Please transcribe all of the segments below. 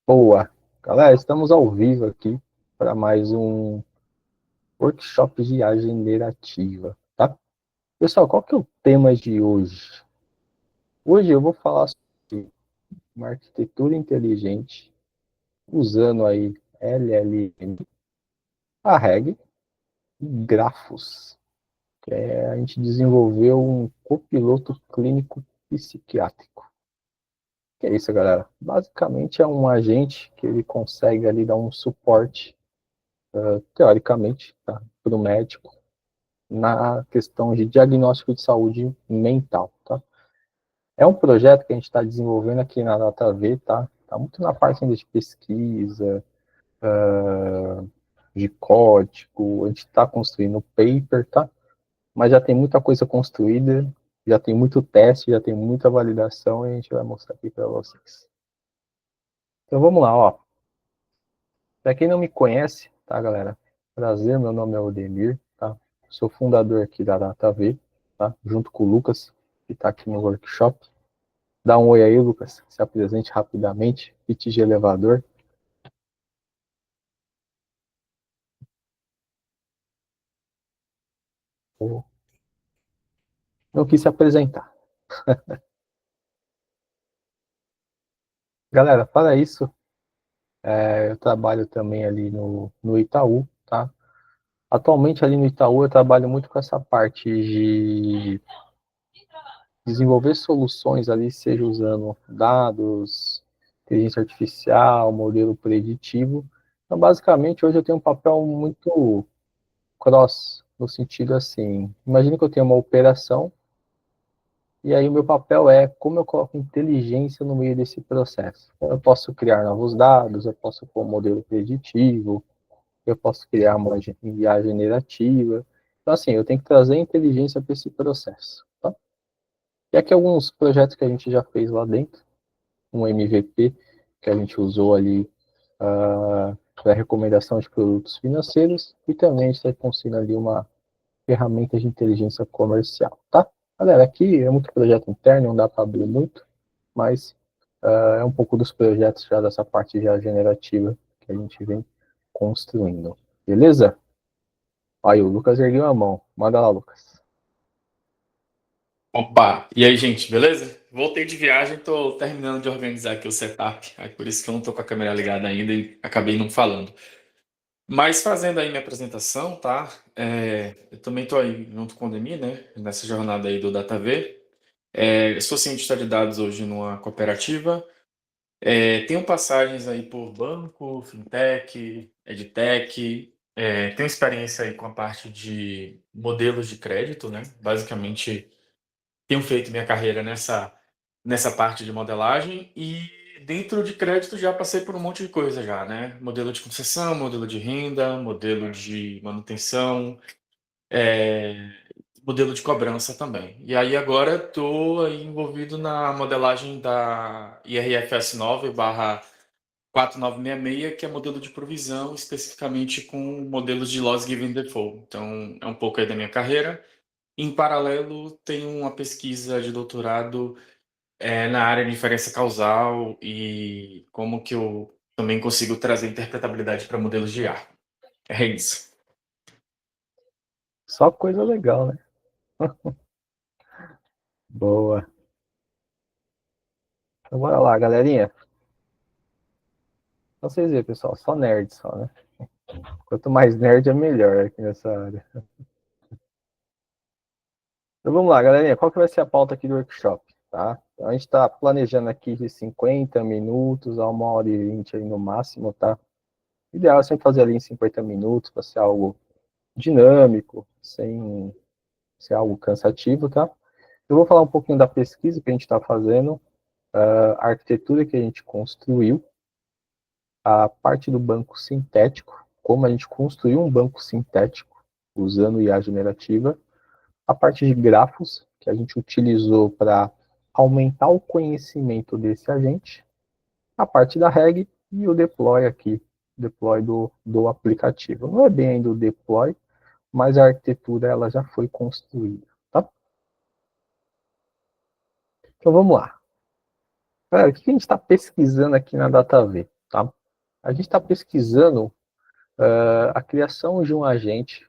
Boa! Galera, estamos ao vivo aqui para mais um workshop de IA generativa, tá? Pessoal, qual que é o tema de hoje? Hoje eu vou falar sobre uma arquitetura inteligente usando aí LLM, a REG e grafos. A gente desenvolveu um copiloto clínico psiquiátrico. Que é isso, galera? Basicamente é um agente que ele consegue ali dar um suporte, teoricamente, tá, para o médico na questão de diagnóstico de saúde mental, tá? É um projeto que a gente está desenvolvendo aqui na DataV, tá? Tá muito na parte ainda de pesquisa, de código, a gente está construindo paper, tá? Mas já tem muita coisa construída, já tem muito teste, já tem muita validação e a gente vai mostrar aqui para vocês. Então vamos lá, ó. Para quem não me conhece, tá, galera? Prazer, meu nome é Odemir, tá? Sou fundador aqui da DataV, tá? Junto com o Lucas, que está aqui no workshop. Dá um oi aí, Lucas. Se apresente rapidamente. Pitch de elevador. Não quis se apresentar. Galera, para isso, eu trabalho também ali no Itaú, tá? Atualmente ali no Itaú eu trabalho muito com essa parte de desenvolver soluções ali, seja usando dados, inteligência artificial, modelo preditivo. Então, basicamente, hoje eu tenho um papel muito cross, no sentido assim, imagine que eu tenho uma operação, e aí o meu papel é como eu coloco inteligência no meio desse processo. Então, eu posso criar novos dados, eu posso pôr um modelo preditivo, eu posso criar uma IA generativa. Então, assim, eu tenho que trazer inteligência para esse processo. Tá? E aqui alguns projetos que a gente já fez lá dentro, um MVP que a gente usou ali para recomendação de produtos financeiros, e também a gente está construindo ali uma ferramenta de inteligência comercial, tá? Galera, aqui é muito projeto interno, não dá para abrir muito, mas é um pouco dos projetos já dessa parte já generativa que a gente vem construindo. Beleza? Aí o Lucas ergueu a mão. Manda lá, Lucas. Opa, e aí, gente, beleza? Voltei de viagem, tô terminando de organizar aqui o setup, aí por isso que eu não tô com a câmera ligada ainda e acabei não falando. Mas fazendo aí minha apresentação, tá? Eu também tô aí junto com o Demi, né? Nessa jornada aí do DataV. Eu sou cientista de dados hoje numa cooperativa. Tenho passagens aí por banco, fintech, edtech. Tenho experiência aí com a parte de modelos de crédito, né? Basicamente tenho feito minha carreira nessa parte de modelagem e dentro de crédito já passei por um monte de coisa já, né? Modelo de concessão, modelo de renda, modelo de manutenção, é, modelo de cobrança também. E aí agora estou envolvido na modelagem da IRFS 9/4966, que é modelo de provisão, especificamente com modelos de Loss Given Default. Então é um pouco aí da minha carreira. Em paralelo, tenho uma pesquisa de doutorado na área de inferência causal e como que eu também consigo trazer interpretabilidade para modelos de IA. É isso. Só coisa legal, né? Boa. Então bora lá, galerinha. Então vocês verem, pessoal, só nerd só, né? Quanto mais nerd é melhor aqui nessa área. Então vamos lá, galerinha. Qual que vai ser a pauta aqui do workshop, tá? Então, a gente está planejando aqui de 50 minutos a 1h20 aí no máximo, tá? O ideal é sempre fazer ali em 50 minutos para ser algo dinâmico, sem ser algo cansativo, tá? Eu vou falar um pouquinho da pesquisa que a gente está fazendo, a arquitetura que a gente construiu, a parte do banco sintético, como a gente construiu um banco sintético usando IA generativa, a parte de grafos que a gente utilizou para aumentar o conhecimento desse agente, a parte da reg e o deploy aqui, deploy do aplicativo. Não é bem ainda o deploy, mas a arquitetura ela já foi construída, tá? Então vamos lá. Galera, o que a gente está pesquisando aqui na DataV? tá? A gente está pesquisando a criação de um agente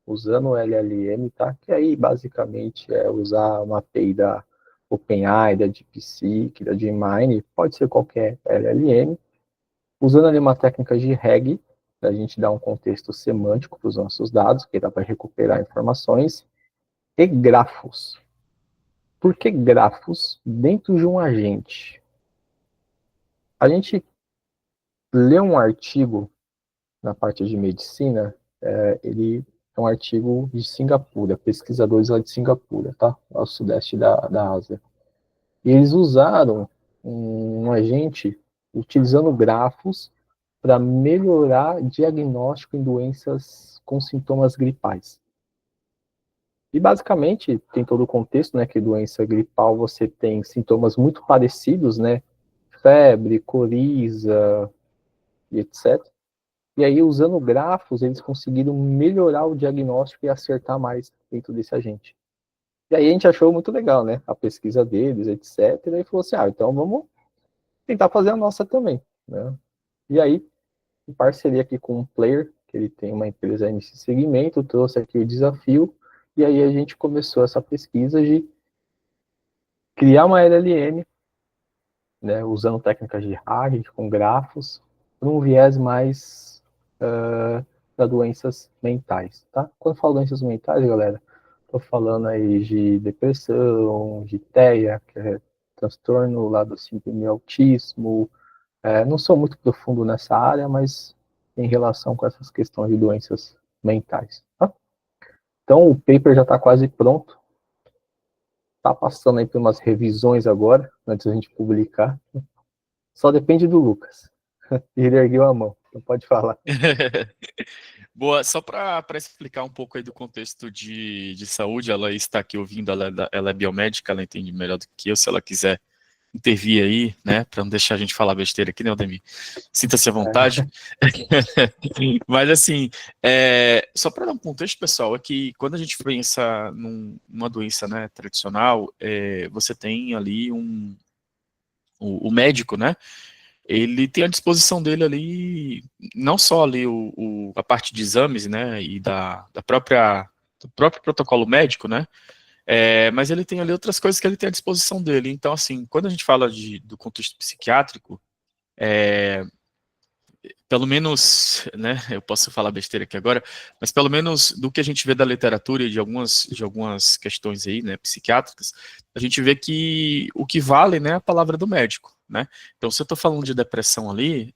usando o LLM, tá? Que aí basicamente é usar uma API da OpenAI, da DeepSeek, da DeepMind, pode ser qualquer LLM, usando ali uma técnica de RAG, para a gente dar um contexto semântico para os nossos dados, que dá para recuperar informações, e grafos. Por que grafos dentro de um agente? A gente lê um artigo na parte de medicina, ele é um artigo de Singapura, pesquisadores lá de Singapura, tá? Ao sudeste da Ásia. E eles usaram um agente utilizando grafos para melhorar diagnóstico em doenças com sintomas gripais. E basicamente tem todo o contexto, né, que doença gripal você tem sintomas muito parecidos, né, febre, coriza e etc. E aí usando grafos eles conseguiram melhorar o diagnóstico e acertar mais dentro desse agente. E aí a gente achou muito legal, né, a pesquisa deles, etc. E aí falou assim, então vamos tentar fazer a nossa também, né? E aí, em parceria aqui com um player, que ele tem uma empresa nesse segmento, trouxe aqui o desafio, e aí a gente começou essa pesquisa de criar uma LLM, né, usando técnicas de RAG, com grafos, para um viés mais para doenças mentais, tá? Quando eu falo doenças mentais, galera, estou falando aí de depressão, de TEA, que é transtorno lá do síndrome de autismo. Não sou muito profundo nessa área, mas em relação com essas questões de doenças mentais, tá? Então o paper já está quase pronto, está passando aí por umas revisões agora, antes da gente publicar. Só depende do Lucas. Ele ergueu a mão, então pode falar. Boa, só para explicar um pouco aí do contexto de saúde, ela está aqui ouvindo, ela é biomédica, ela entende melhor do que eu, se ela quiser intervir aí, né, para não deixar a gente falar besteira aqui, né, Aldemir? Sinta-se à vontade. Mas assim, só para dar um contexto, pessoal, é que quando a gente pensa numa doença, né, tradicional, você tem ali o médico, né, ele tem à disposição dele ali, não só ali a parte de exames, né, e do próprio protocolo médico, né, mas ele tem ali outras coisas que ele tem à disposição dele. Então, assim, quando a gente fala do contexto psiquiátrico, pelo menos, né, eu posso falar besteira aqui agora, mas pelo menos do que a gente vê da literatura e de algumas questões aí, né, psiquiátricas, a gente vê que o que vale, né, é a palavra do médico, né. Então, se eu estou falando de depressão ali,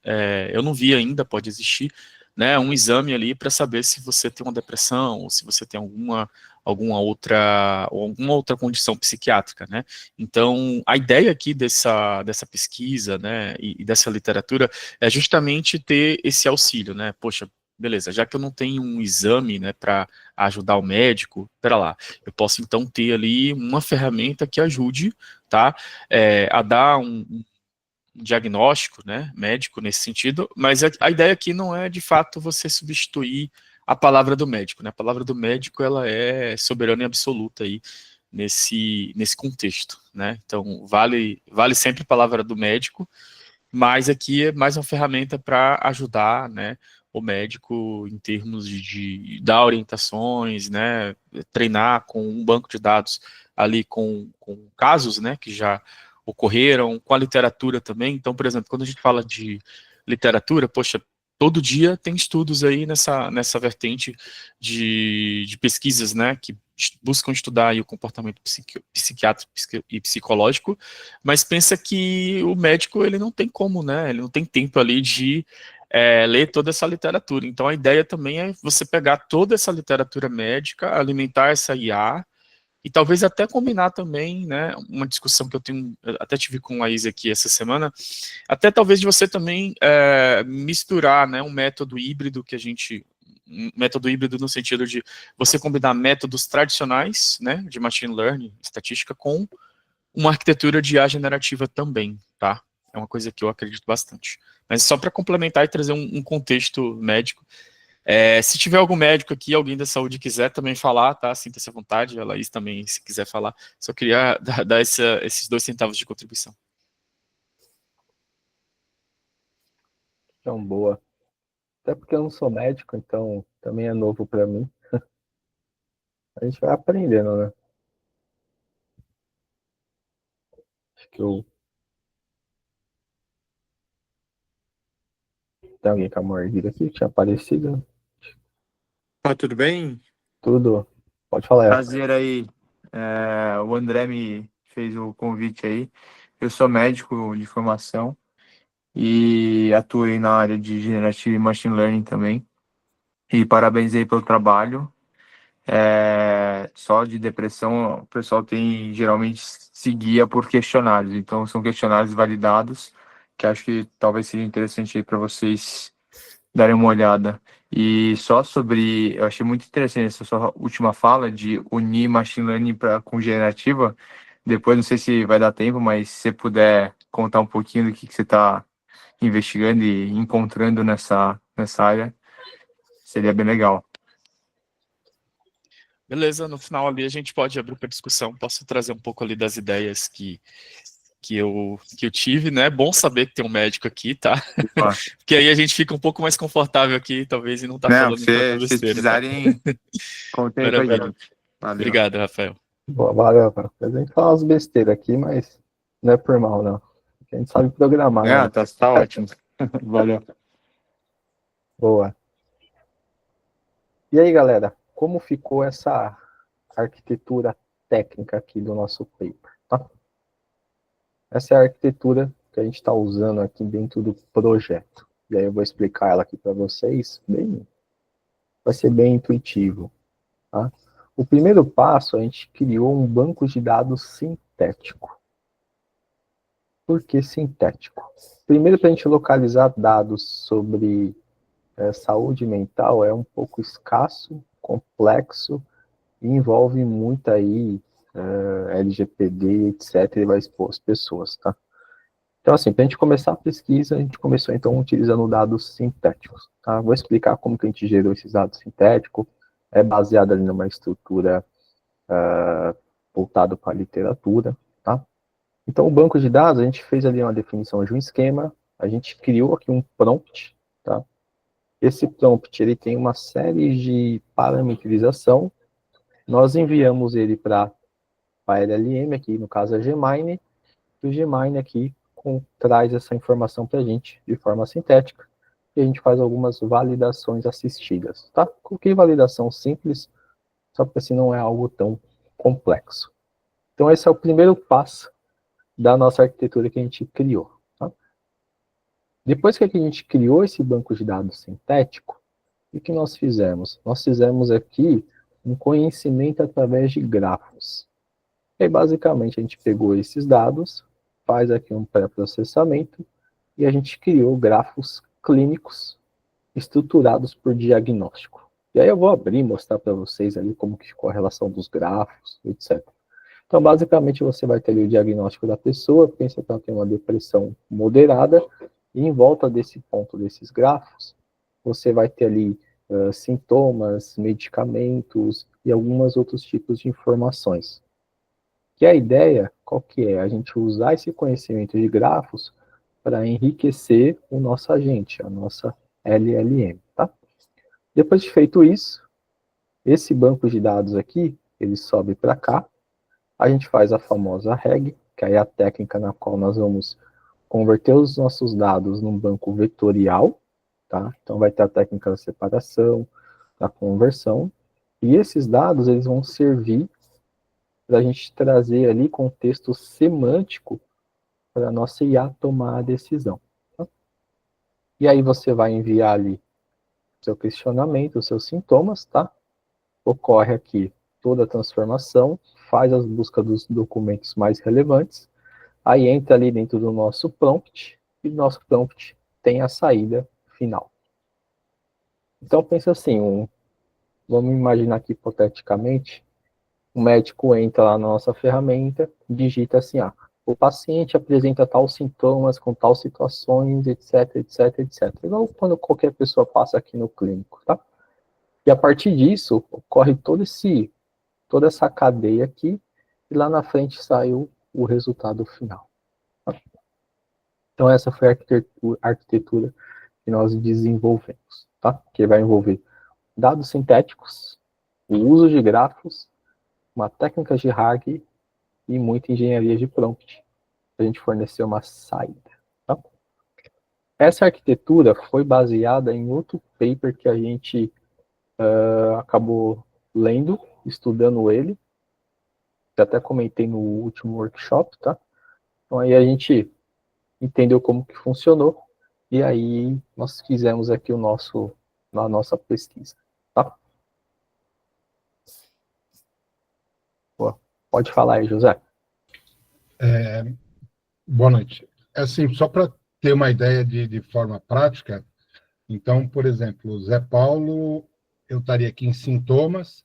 eu não vi ainda, pode existir, né, um exame ali para saber se você tem uma depressão ou se você tem alguma outra condição psiquiátrica, né. Então, a ideia aqui dessa pesquisa, né, e dessa literatura é justamente ter esse auxílio, né? Poxa, beleza, já que eu não tenho um exame, né, para ajudar o médico, pera lá, eu posso então ter ali uma ferramenta que ajude, tá, a dar um diagnóstico, né, médico nesse sentido, mas a ideia aqui não é de fato você substituir a palavra do médico, né? A palavra do médico ela é soberana e absoluta aí nesse contexto, né? Então vale sempre a palavra do médico, mas aqui é mais uma ferramenta para ajudar, né, o médico em termos de dar orientações, né, treinar com um banco de dados ali com casos, né, que já ocorreram, com a literatura também. Então, por exemplo, quando a gente fala de literatura, poxa, todo dia tem estudos aí nessa vertente de pesquisas, né, que buscam estudar aí o comportamento psiquiátrico e psicológico, mas pensa que o médico ele não tem como, né? Ele não tem tempo ali de ler toda essa literatura. Então a ideia também é você pegar toda essa literatura médica, alimentar essa IA e talvez até combinar também, né? Uma discussão que eu até tive com a Isa aqui essa semana, até talvez de você também misturar, né? Um método híbrido no sentido de você combinar métodos tradicionais, né? De machine learning, estatística, com uma arquitetura de IA generativa também, tá? É uma coisa que eu acredito bastante. Mas só para complementar e trazer um contexto médico, se tiver algum médico aqui, alguém da saúde quiser também falar, tá? Sinta-se à vontade, a Laís também, se quiser falar. Só queria dar esses 2 centavos de contribuição. Então, boa. Até porque eu não sou médico, então também é novo para mim. A gente vai aprendendo, né? Acho que eu... Tem alguém com a mordida aqui? Tinha aparecido? Tudo bem? Tudo. Pode falar. Prazer aí. O André me fez o convite aí. Eu sou médico de formação e atuo aí na área de Generative Machine Learning também. E parabéns aí pelo trabalho. Só de depressão, o pessoal tem geralmente se guia por questionários. Então, são questionários validados, que acho que talvez seja interessante aí para vocês darem uma olhada. E só sobre, eu achei muito interessante essa sua última fala de unir machine learning com generativa. Depois, não sei se vai dar tempo, mas se você puder contar um pouquinho do que você está investigando e encontrando nessa área, seria bem legal. Beleza, no final ali a gente pode abrir para discussão. Posso trazer um pouco ali das ideias que eu tive, né? Bom saber que tem um médico aqui, tá? Opa. Porque aí a gente fica um pouco mais confortável aqui, talvez, e não tá Não, falando tanta se vocês besteira, tá? precisarem, contem aí com a Maravilha. gente. Valeu. Obrigado, Rafael. Boa, valeu, cara. A gente fala umas besteiras aqui, mas não é por mal, não. A gente sabe programar, né? Tá ótimo. Valeu. Boa. E aí, galera, como ficou essa arquitetura técnica aqui do nosso paper, tá? Essa é a arquitetura que a gente está usando aqui dentro do projeto. E aí eu vou explicar ela aqui para vocês, vai ser bem intuitivo, tá? O primeiro passo, a gente criou um banco de dados sintético. Por que sintético? Primeiro, para a gente localizar dados sobre saúde mental é um pouco escasso, complexo e envolve muito aí LGPD, etc. E vai expor as pessoas, tá? Então, assim, para a gente começar a pesquisa, a gente começou, então, utilizando dados sintéticos, tá? Vou explicar como que a gente gerou esses dados sintéticos, é baseado ali numa estrutura voltada para a literatura, tá? Então, o banco de dados, a gente fez ali uma definição de um esquema, a gente criou aqui um prompt, tá? Esse prompt, ele tem uma série de parametrização, nós enviamos ele para a LLM, aqui no caso a Gemini, e o Gemini aqui traz essa informação para a gente de forma sintética, e a gente faz algumas validações assistidas, tá? Coloquei validação simples, só porque assim não é algo tão complexo. Então esse é o primeiro passo da nossa arquitetura que a gente criou. Tá? Depois que a gente criou esse banco de dados sintético, o que nós fizemos? Nós fizemos aqui um conhecimento através de grafos. E aí, basicamente, a gente pegou esses dados, faz aqui um pré-processamento, e a gente criou grafos clínicos estruturados por diagnóstico. E aí eu vou abrir e mostrar para vocês ali como que ficou a relação dos grafos, etc. Então, basicamente, você vai ter ali o diagnóstico da pessoa, pensa que ela tem uma depressão moderada, e em volta desse ponto, desses grafos, você vai ter ali sintomas, medicamentos e alguns outros tipos de informações. Que a ideia, qual que é? A gente usar esse conhecimento de grafos para enriquecer o nosso agente, a nossa LLM, tá? Depois de feito isso, esse banco de dados aqui, ele sobe para cá, a gente faz a famosa REG, que é a técnica na qual nós vamos converter os nossos dados num banco vetorial, tá? Então vai ter a técnica da separação, da conversão, e esses dados eles vão servir para a gente trazer ali contexto semântico para a nossa IA tomar a decisão. Tá? E aí você vai enviar ali seu questionamento, os seus sintomas, tá? Ocorre aqui toda a transformação, faz as buscas dos documentos mais relevantes, aí entra ali dentro do nosso prompt, e o nosso prompt tem a saída final. Então pensa assim, vamos imaginar aqui hipoteticamente, o médico entra lá na nossa ferramenta, digita assim, o paciente apresenta tal sintomas com tal situações, etc, etc, etc. Igual quando qualquer pessoa passa aqui no clínico, tá? E a partir disso, ocorre toda essa cadeia aqui, e lá na frente saiu o resultado final. Tá? Então essa foi a arquitetura que nós desenvolvemos, tá? Que vai envolver dados sintéticos, o uso de grafos, uma técnica de RAG e muita engenharia de prompt. A gente forneceu uma saída, tá? Essa arquitetura foi baseada em outro paper que a gente acabou lendo, estudando ele, que até comentei no último workshop, tá? Então aí a gente entendeu como que funcionou e aí nós fizemos aqui na nossa pesquisa, tá? Boa. Pode falar aí, José. Boa noite. Assim, só para ter uma ideia de forma prática, então, por exemplo, o Zé Paulo, eu estaria aqui em sintomas.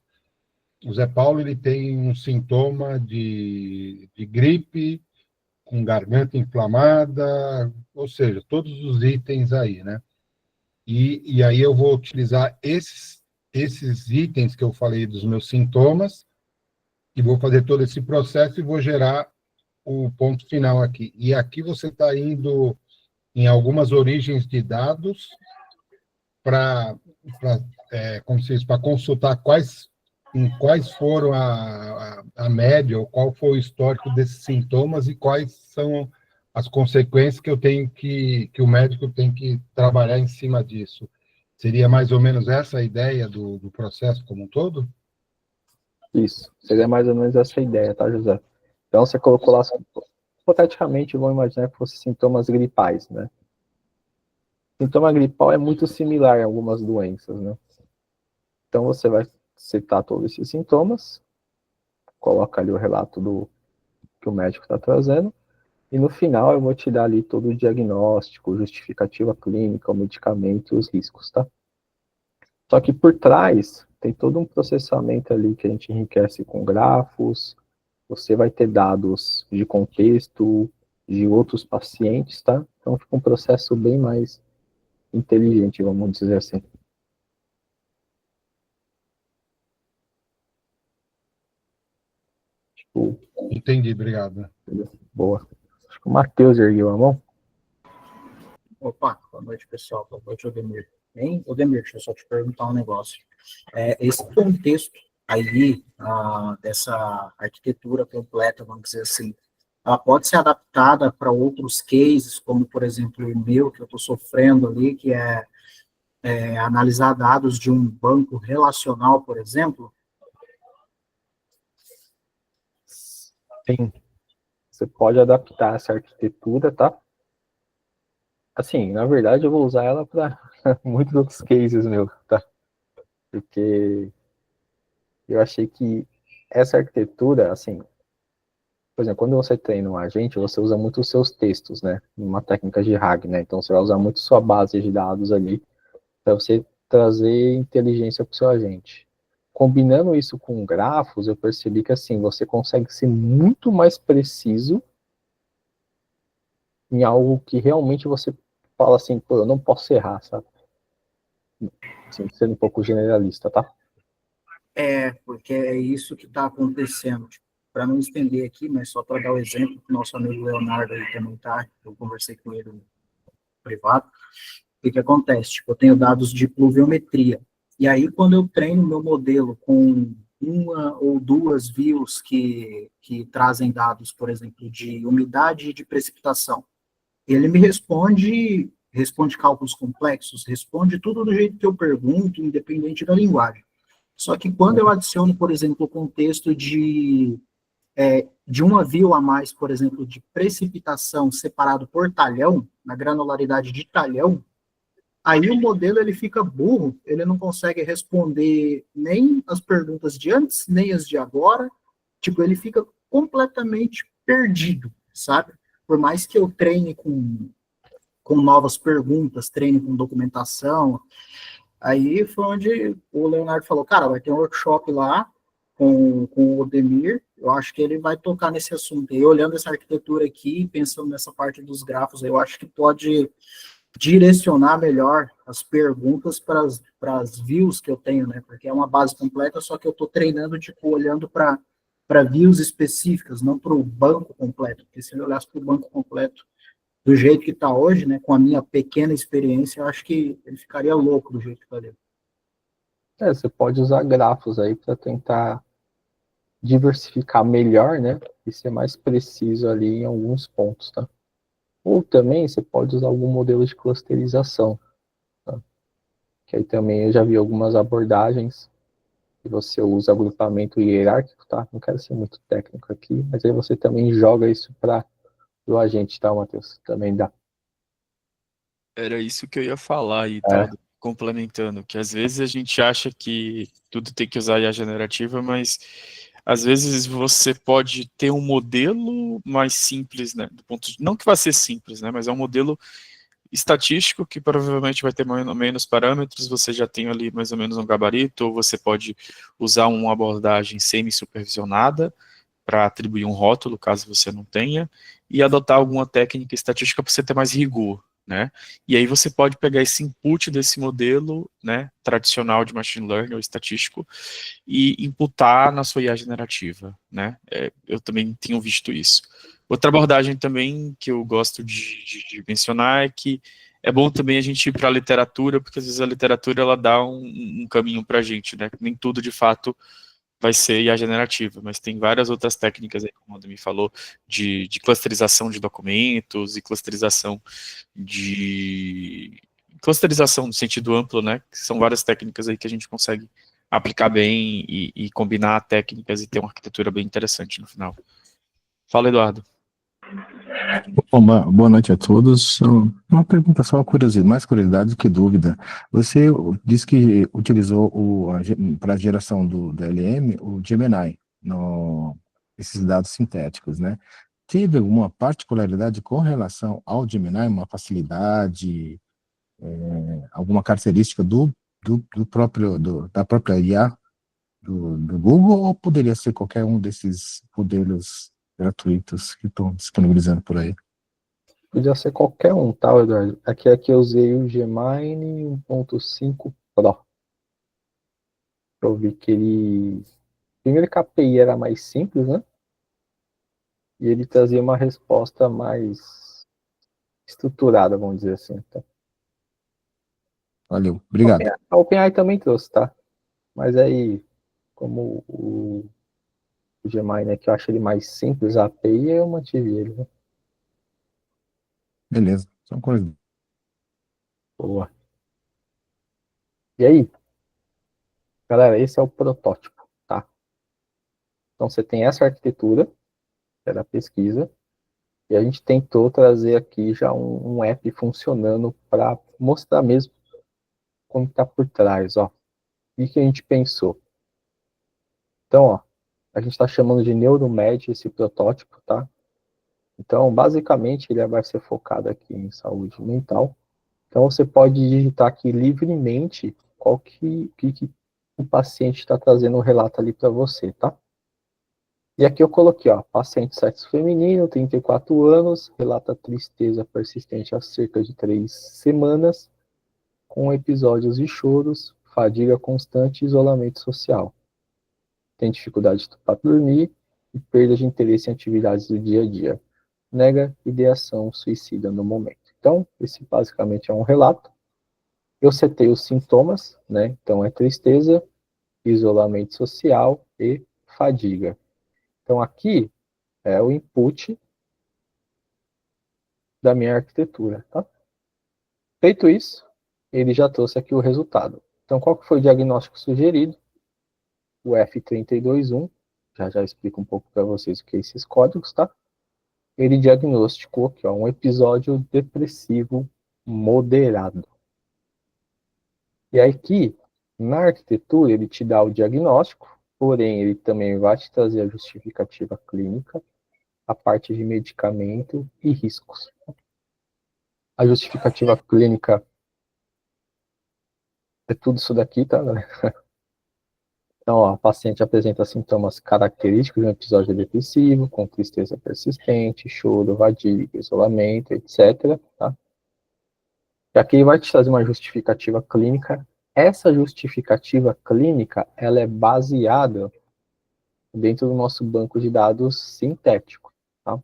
O Zé Paulo ele tem um sintoma de gripe, com garganta inflamada, ou seja, todos os itens aí, né? E aí eu vou utilizar esses itens que eu falei dos meus sintomas e vou fazer todo esse processo e vou gerar o ponto final aqui. E aqui você está indo em algumas origens de dados para consultar em quais foram a média, ou qual foi o histórico desses sintomas e quais são as consequências que eu tenho que o médico tem que trabalhar em cima disso. Seria mais ou menos essa a ideia do processo como um todo? Isso, seria mais ou menos essa ideia, tá, José? Então você colocou lá, hipoteticamente, vamos imaginar que fossem sintomas gripais, né? Sintoma gripal é muito similar a algumas doenças, né? Então você vai citar todos esses sintomas, coloca ali o relato que o médico está trazendo, e no final eu vou te dar ali todo o diagnóstico, justificativa clínica, o medicamento e os riscos, tá? Só que por trás tem todo um processamento ali que a gente enriquece com grafos, você vai ter dados de contexto, de outros pacientes, tá? Então fica um processo bem mais inteligente, vamos dizer assim. Tipo, Entendi, obrigado. boa. Acho que o Matheus ergueu a mão. Opa, boa noite, pessoal. Boa noite, Odemir. Bem, Odemir, deixa eu só te perguntar um negócio. Esse contexto aí, dessa arquitetura completa, vamos dizer assim, ela pode ser adaptada para outros cases, como, por exemplo, o meu, que eu estou sofrendo ali, que é analisar dados de um banco relacional, por exemplo? Sim. Você pode adaptar essa arquitetura, tá? Assim, na verdade, eu vou usar ela para muitos outros cases, meu, tá? Porque eu achei que essa arquitetura, assim, por exemplo, quando você treina um agente, você usa muito os seus textos, né? Uma técnica de RAG, né? Então você vai usar muito sua base de dados ali para você trazer inteligência para o seu agente. Combinando isso com grafos, eu percebi que assim, você consegue ser muito mais preciso em algo que realmente você fala assim, pô, eu não posso errar, sabe? Assim, sendo um pouco generalista, tá? Porque é isso que está acontecendo. Para não estender aqui, mas só para dar o exemplo, que nosso amigo Leonardo aí também tá, eu conversei com ele no privado, o que acontece? Tipo, eu tenho dados de pluviometria, e aí quando eu treino meu modelo com uma ou duas views que trazem dados, por exemplo, de umidade e de precipitação, ele me responde cálculos complexos, responde tudo do jeito que eu pergunto, independente da linguagem. Só que quando eu adiciono, por exemplo, o contexto de uma view a mais, por exemplo, de precipitação separado por talhão, na granularidade de talhão, aí o modelo ele fica burro, ele não consegue responder nem as perguntas de antes, nem as de agora, tipo, ele fica completamente perdido, sabe? Por mais que eu treine com novas perguntas, treine com documentação, aí foi onde o Leonardo falou, cara, vai ter um workshop lá com o Odemir, eu acho que ele vai tocar nesse assunto. E olhando essa arquitetura aqui, pensando nessa parte dos grafos, eu acho que pode direcionar melhor as perguntas para as views que eu tenho, né? Porque é uma base completa, só que eu estou treinando, tipo, olhando para views específicas, não para o banco completo. Porque se eu olhasse para o banco completo, do jeito que está hoje, né, com a minha pequena experiência, eu acho que ele ficaria louco do jeito que está dele. Você pode usar grafos aí para tentar diversificar melhor, né? E ser mais preciso ali em alguns pontos, tá? Ou também você pode usar algum modelo de clusterização, tá? Que aí também eu já vi algumas abordagens que você usa agrupamento hierárquico, tá? Não quero ser muito técnico aqui, mas aí você também joga isso para o agente, tá, Matheus? Também dá. Era isso que eu ia falar e É, tal, complementando, que às vezes a gente acha que tudo tem que usar IA generativa, mas às vezes você pode ter um modelo mais simples, né? Não que vai ser simples, né? Mas é um modelo estatístico que provavelmente vai ter mais ou menos parâmetros, você já tem ali mais ou menos um gabarito, ou você pode usar uma abordagem semi-supervisionada para atribuir um rótulo, caso você não tenha, e adotar alguma técnica estatística para você ter mais rigor, né? E aí você pode pegar esse input desse modelo, né, tradicional de machine learning ou estatístico e imputar na sua IA generativa, né? Eu também tenho visto isso. Outra abordagem também que eu gosto de mencionar é que é bom também a gente ir para a literatura, porque às vezes a literatura ela dá um caminho para a gente, né? Nem tudo de fato vai ser IA generativa, mas tem várias outras técnicas aí, como o Ademir falou, de clusterização de documentos e clusterização no sentido amplo, né? Que são várias técnicas aí que a gente consegue aplicar bem e combinar técnicas e ter uma arquitetura bem interessante no final. Fala, Eduardo. Bom, boa noite a todos. Uma pergunta, só uma curiosidade, mais curiosidade do que dúvida. Você disse que utilizou para a geração do LM o Gemini, esses dados sintéticos, né? Teve alguma particularidade com relação ao Gemini, uma facilidade, alguma característica da própria IA do Google, ou poderia ser qualquer um desses modelos gratuitos que estão disponibilizando por aí? podia ser qualquer um, tá, Eduardo? Aqui eu usei o Gemini 1.5 Pro. Eu vi que primeiro que a API era mais simples, né? E ele trazia uma resposta mais estruturada, vamos dizer assim. Tá? Valeu, obrigado. A OpenAI também trouxe, tá? Mas aí, como o Gemini, né, que eu acho ele mais simples, a API, eu mantive ele, né? Beleza, são coisas. Boa. E aí, galera, esse é o protótipo, tá? Então você tem essa arquitetura, que era a pesquisa, e a gente tentou trazer aqui já um app funcionando para mostrar mesmo como está por trás, ó. O que a gente pensou? Então, ó, a gente está chamando de NeuroMed esse protótipo, tá? Então, basicamente, ele vai ser focado aqui em saúde mental. Então, você pode digitar aqui livremente qual que o paciente está trazendo o relato ali para você, tá? E aqui eu coloquei, ó, paciente sexo feminino, 34 anos, relata tristeza persistente há cerca de 3 semanas, com episódios de choros, fadiga constante e isolamento social. Tem dificuldade para dormir e perda de interesse em atividades do dia a dia. Nega ideação suicida no momento. Então, esse basicamente é um relato. Eu setei os sintomas, né? Então, é tristeza, isolamento social e fadiga. Então, aqui é o input da minha arquitetura, tá? Feito isso, ele já trouxe aqui o resultado. Então, qual que foi o diagnóstico sugerido? O F321, já explico um pouco para vocês o que é esses códigos, tá? Ele diagnosticou aqui, ó, um episódio depressivo moderado. E aqui, na arquitetura, ele te dá o diagnóstico, porém, ele também vai te trazer a justificativa clínica, a parte de medicamento e riscos. A justificativa clínica é tudo isso daqui, tá, galera? Então, ó, a paciente apresenta sintomas característicos de um episódio depressivo, com tristeza persistente, choro, fadiga, isolamento, etc. Tá? E aqui vai te trazer uma justificativa clínica. Essa justificativa clínica, ela é baseada dentro do nosso banco de dados sintético. Tá?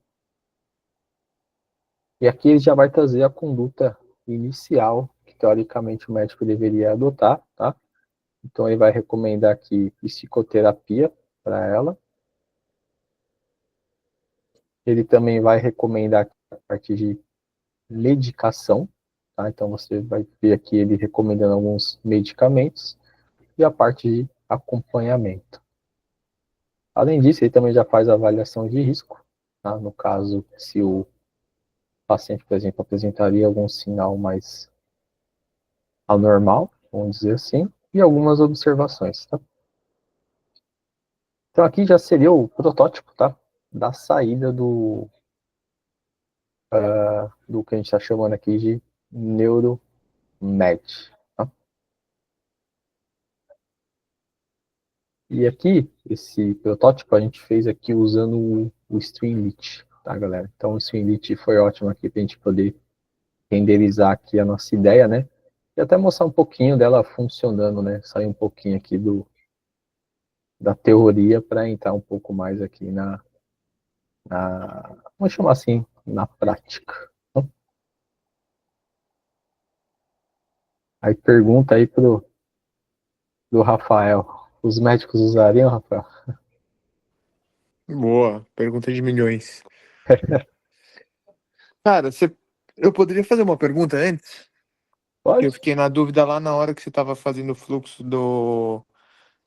E aqui ele já vai trazer a conduta inicial que, teoricamente, o médico deveria adotar, tá? Então, ele vai recomendar aqui psicoterapia para ela. Ele também vai recomendar a parte de medicação, tá? Então, você vai ver aqui ele recomendando alguns medicamentos e a parte de acompanhamento. Além disso, ele também já faz a avaliação de risco, tá? No caso, se o paciente, por exemplo, apresentaria algum sinal mais anormal, vamos dizer assim, e algumas observações, tá? Então aqui já seria o protótipo, tá? Da saída do que a gente está chamando aqui de neuromed, tá? E aqui, esse protótipo a gente fez aqui usando o Streamlit, tá, galera? Então o Streamlit foi ótimo aqui para a gente poder renderizar aqui a nossa ideia, né? E até mostrar um pouquinho dela funcionando, né? Sair um pouquinho aqui da teoria para entrar um pouco mais aqui vamos chamar assim, na prática. Aí pergunta aí do Rafael. Os médicos usariam, Rafael? Boa, pergunta de milhões. Cara, eu poderia fazer uma pergunta antes? Pode? Eu fiquei na dúvida lá na hora que você estava fazendo o fluxo do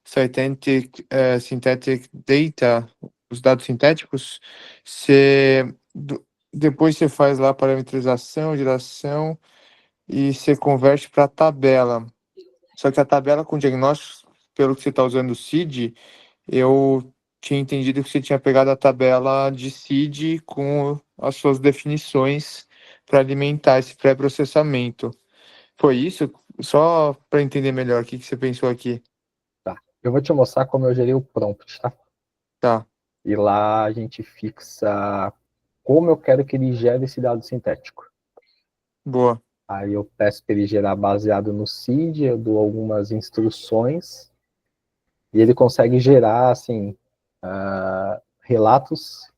Synthetic Data, os dados sintéticos. Depois você faz lá a parametrização, geração e você converte para tabela. Só que a tabela com diagnósticos, pelo que você está usando o CID, eu tinha entendido que você tinha pegado a tabela de CID com as suas definições para alimentar esse pré-processamento. Foi isso? Só para entender melhor o que você pensou aqui. Tá. Eu vou te mostrar como eu gerei o prompt, tá? Tá, E lá a gente fixa como eu quero que ele gere esse dado sintético. boa. Aí eu peço para ele gerar baseado no CID, eu dou algumas instruções e ele consegue gerar, assim, relatos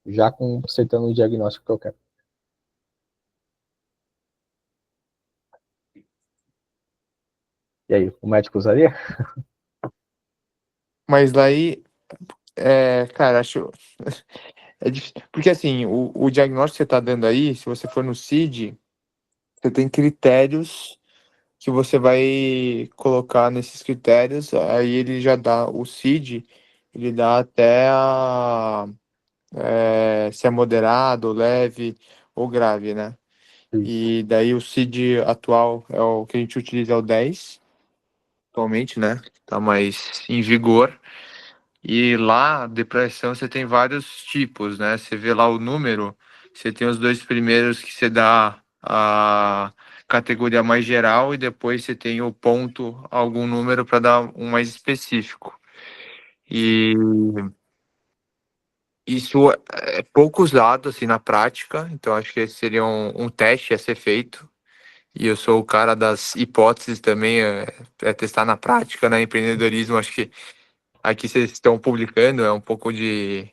já acertando o diagnóstico que eu quero. E aí, o médico usaria? Mas daí, cara, acho. É difícil. Porque assim, o diagnóstico que você está dando aí, se você for no CID, você tem critérios que você vai colocar nesses critérios, aí ele já dá o CID, ele dá até se é moderado, leve ou grave, né? Isso. E daí o CID atual é o que a gente utiliza, é o 10 atualmente, né? Tá mais em vigor. E lá, depressão, você tem vários tipos, né? Você vê lá o número, você tem os dois primeiros que você dá a categoria mais geral e depois você tem o ponto, algum número para dar um mais específico. E isso é pouco usado assim na prática, então acho que esse seria um teste a ser feito. E eu sou o cara das hipóteses também, testar na prática, né? Empreendedorismo, acho que aqui vocês estão publicando, é um pouco de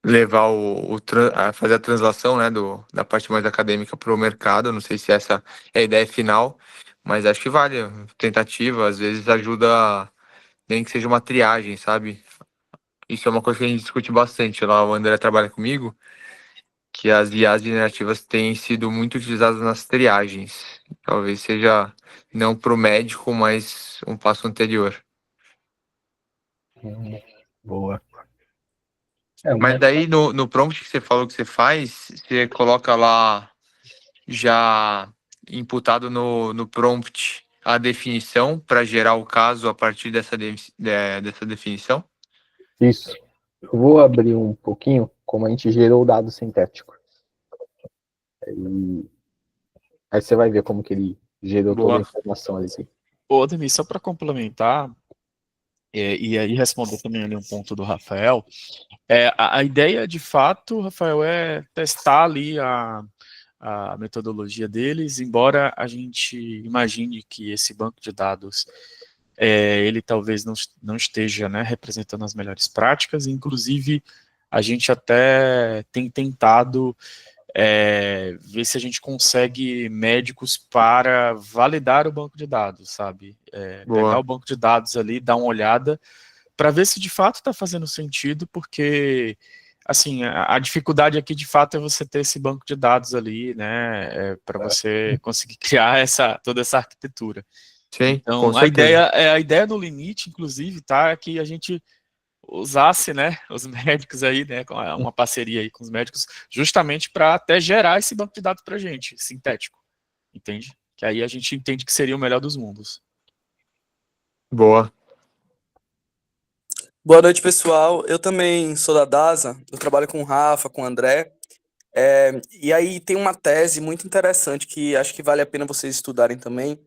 levar a fazer a translação, né, da parte mais acadêmica para o mercado. Não sei se essa é a ideia final, mas acho que vale. Tentativa, às vezes ajuda, nem que seja uma triagem, sabe? Isso é uma coisa que a gente discute bastante lá. O André trabalha comigo, que as IAs generativas têm sido muito utilizadas nas triagens. Talvez seja não para o médico, mas um passo anterior. Boa. Mas daí no prompt que você falou que você faz, você coloca lá já imputado no prompt a definição para gerar o caso a partir dessa definição? Isso. Eu vou abrir um pouquinho como a gente gerou o dado sintético. Aí você vai ver como que ele gerou toda a Boa. informação ali. Assim. Ô, Ademir, só para complementar, e aí responder também ali um ponto do Rafael, a ideia de fato, Rafael, é testar ali a metodologia deles, embora a gente imagine que esse banco de dados ele talvez não esteja, né, representando as melhores práticas, inclusive a gente até tem tentado ver se a gente consegue médicos para validar o banco de dados, sabe? Pegar Boa. o banco de dados ali, dar uma olhada, para ver se de fato está fazendo sentido, porque assim, a dificuldade aqui de fato é você ter esse banco de dados ali, né, para você conseguir criar toda essa arquitetura. Sim, com Então, certeza. a ideia do limite, inclusive, tá, é que a gente usasse, né, os médicos aí, né, com uma parceria aí com os médicos, justamente para até gerar esse banco de dados para a gente, sintético, entende? Que aí a gente entende que seria o melhor dos mundos. Boa. Boa noite, pessoal. Eu também sou da DASA, eu trabalho com o Rafa, com o André. E aí tem uma tese muito interessante que acho que vale a pena vocês estudarem também,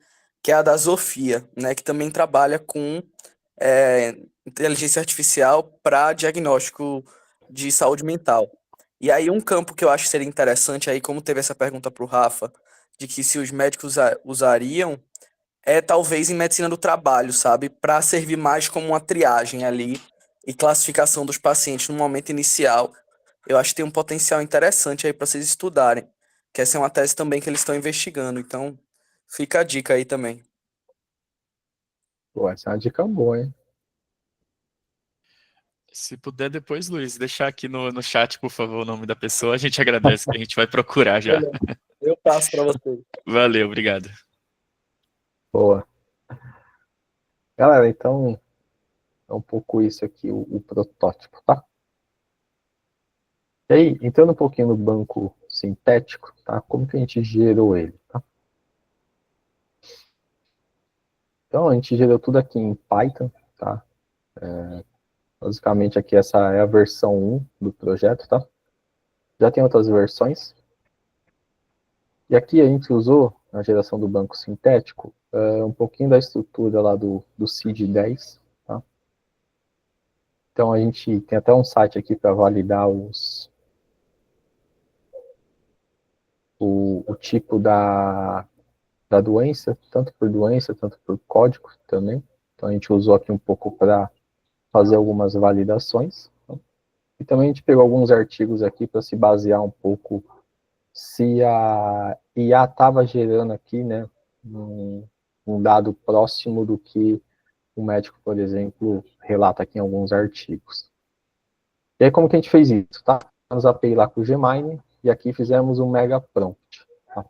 que é a da Zofia, né, que também trabalha com inteligência artificial para diagnóstico de saúde mental. E aí um campo que eu acho que seria interessante aí, como teve essa pergunta para o Rafa, de que se os médicos usariam, talvez em medicina do trabalho, sabe? Para servir mais como uma triagem ali e classificação dos pacientes no momento inicial. Eu acho que tem um potencial interessante aí para vocês estudarem. Que essa é uma tese também que eles estão investigando. Então, fica a dica aí também. Pô, essa é uma dica boa, hein? Se puder depois, Luiz, deixar aqui no chat, por favor, o nome da pessoa, a gente agradece, que a gente vai procurar já. Eu passo para vocês. Valeu, obrigado. Boa. Galera, então é um pouco isso aqui, o protótipo, tá? E aí, entrando um pouquinho no banco sintético, tá? Como que a gente gerou ele, tá? Então, a gente gerou tudo aqui em Python, tá? Basicamente, aqui essa é a versão 1 do projeto, tá? Já tem outras versões. E aqui a gente usou, na geração do banco sintético, um pouquinho da estrutura lá do CID-10, tá? Então, a gente tem até um site aqui para validar o tipo da doença, tanto por doença, tanto por código também. Então, a gente usou aqui um pouco para fazer algumas validações. Tá? E também a gente pegou alguns artigos aqui para se basear um pouco se a IA estava gerando aqui, né, um dado próximo do que o médico, por exemplo, relata aqui em alguns artigos. E aí, como que a gente fez isso? Tá? Nos API lá com o Gmine, e aqui fizemos um mega prompt. Tá?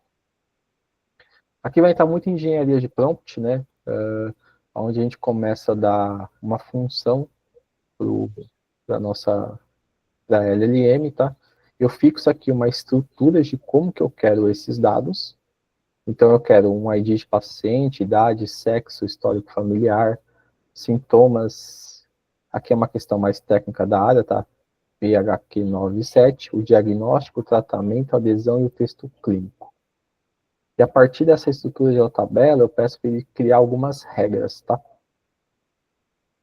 Aqui vai estar muita engenharia de prompt, né, onde a gente começa a dar uma função para nossa da LLM, tá? Eu fixo aqui uma estrutura de como que eu quero esses dados. Então, eu quero um ID de paciente, idade, sexo, histórico familiar, sintomas. Aqui é uma questão mais técnica da área, tá? PHQ 97, o diagnóstico, o tratamento, a adesão e o texto clínico. E a partir dessa estrutura de tabela, eu peço para ele criar algumas regras, tá?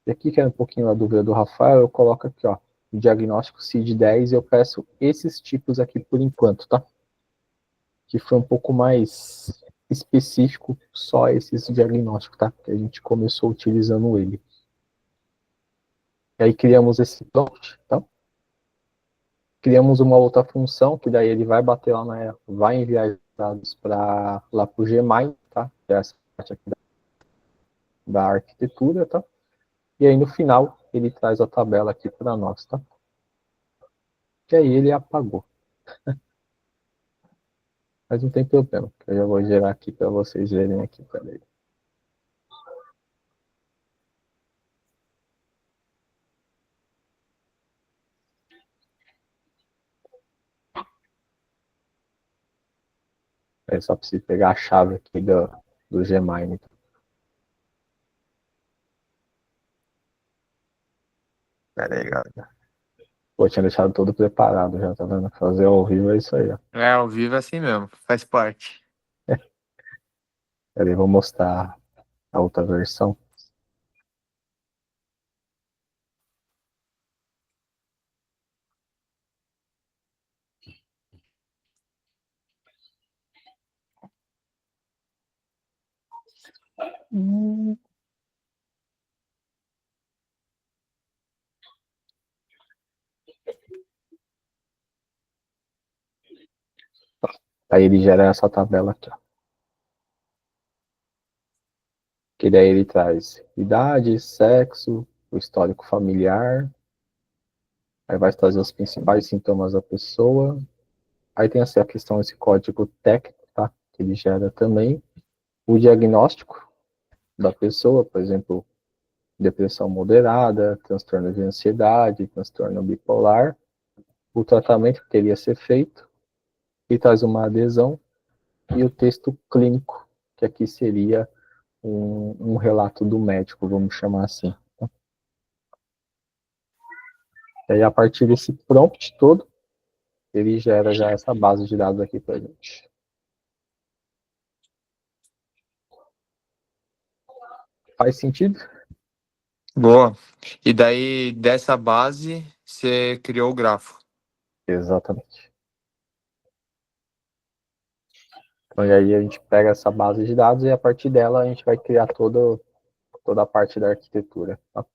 E aqui, que é um pouquinho a dúvida do Rafael, eu coloco aqui, ó, o diagnóstico CID-10, e eu peço esses tipos aqui por enquanto, tá? Que foi um pouco mais específico, só esses diagnósticos, tá? Que a gente começou utilizando ele. E aí criamos esse prompt, tá? Criamos uma outra função, que daí ele vai bater lá vai enviar dados lá para o Gmine, tá? Que é essa parte aqui da arquitetura, tá? E aí no final ele traz a tabela aqui para nós, tá? E aí ele apagou. Mas não tem problema, eu já vou gerar aqui para vocês verem aqui, peraí. É só preciso pegar a chave aqui do Gmine. Pera aí, galera. Pô, tinha deixado tudo preparado já, tá vendo? Fazer ao vivo é isso aí, ó. É, ao vivo é assim mesmo, faz parte. Pera aí, vou mostrar a outra versão. Aí ele gera essa tabela aqui, ó. Que daí ele traz idade, sexo, o histórico familiar, aí vai trazer os principais sintomas da pessoa, aí tem essa questão, esse código técnico, tá? Que ele gera também, o diagnóstico da pessoa, por exemplo, depressão moderada, transtorno de ansiedade, transtorno bipolar, o tratamento que teria a ser feito, e traz uma adesão, e o texto clínico, que aqui seria um relato do médico, vamos chamar assim. E aí, a partir desse prompt todo, ele gera já essa base de dados aqui para a gente. Faz sentido? Boa. E daí, dessa base, você criou o grafo. Exatamente. Então, e aí a gente pega essa base de dados e a partir dela a gente vai criar toda a parte da arquitetura. Tá?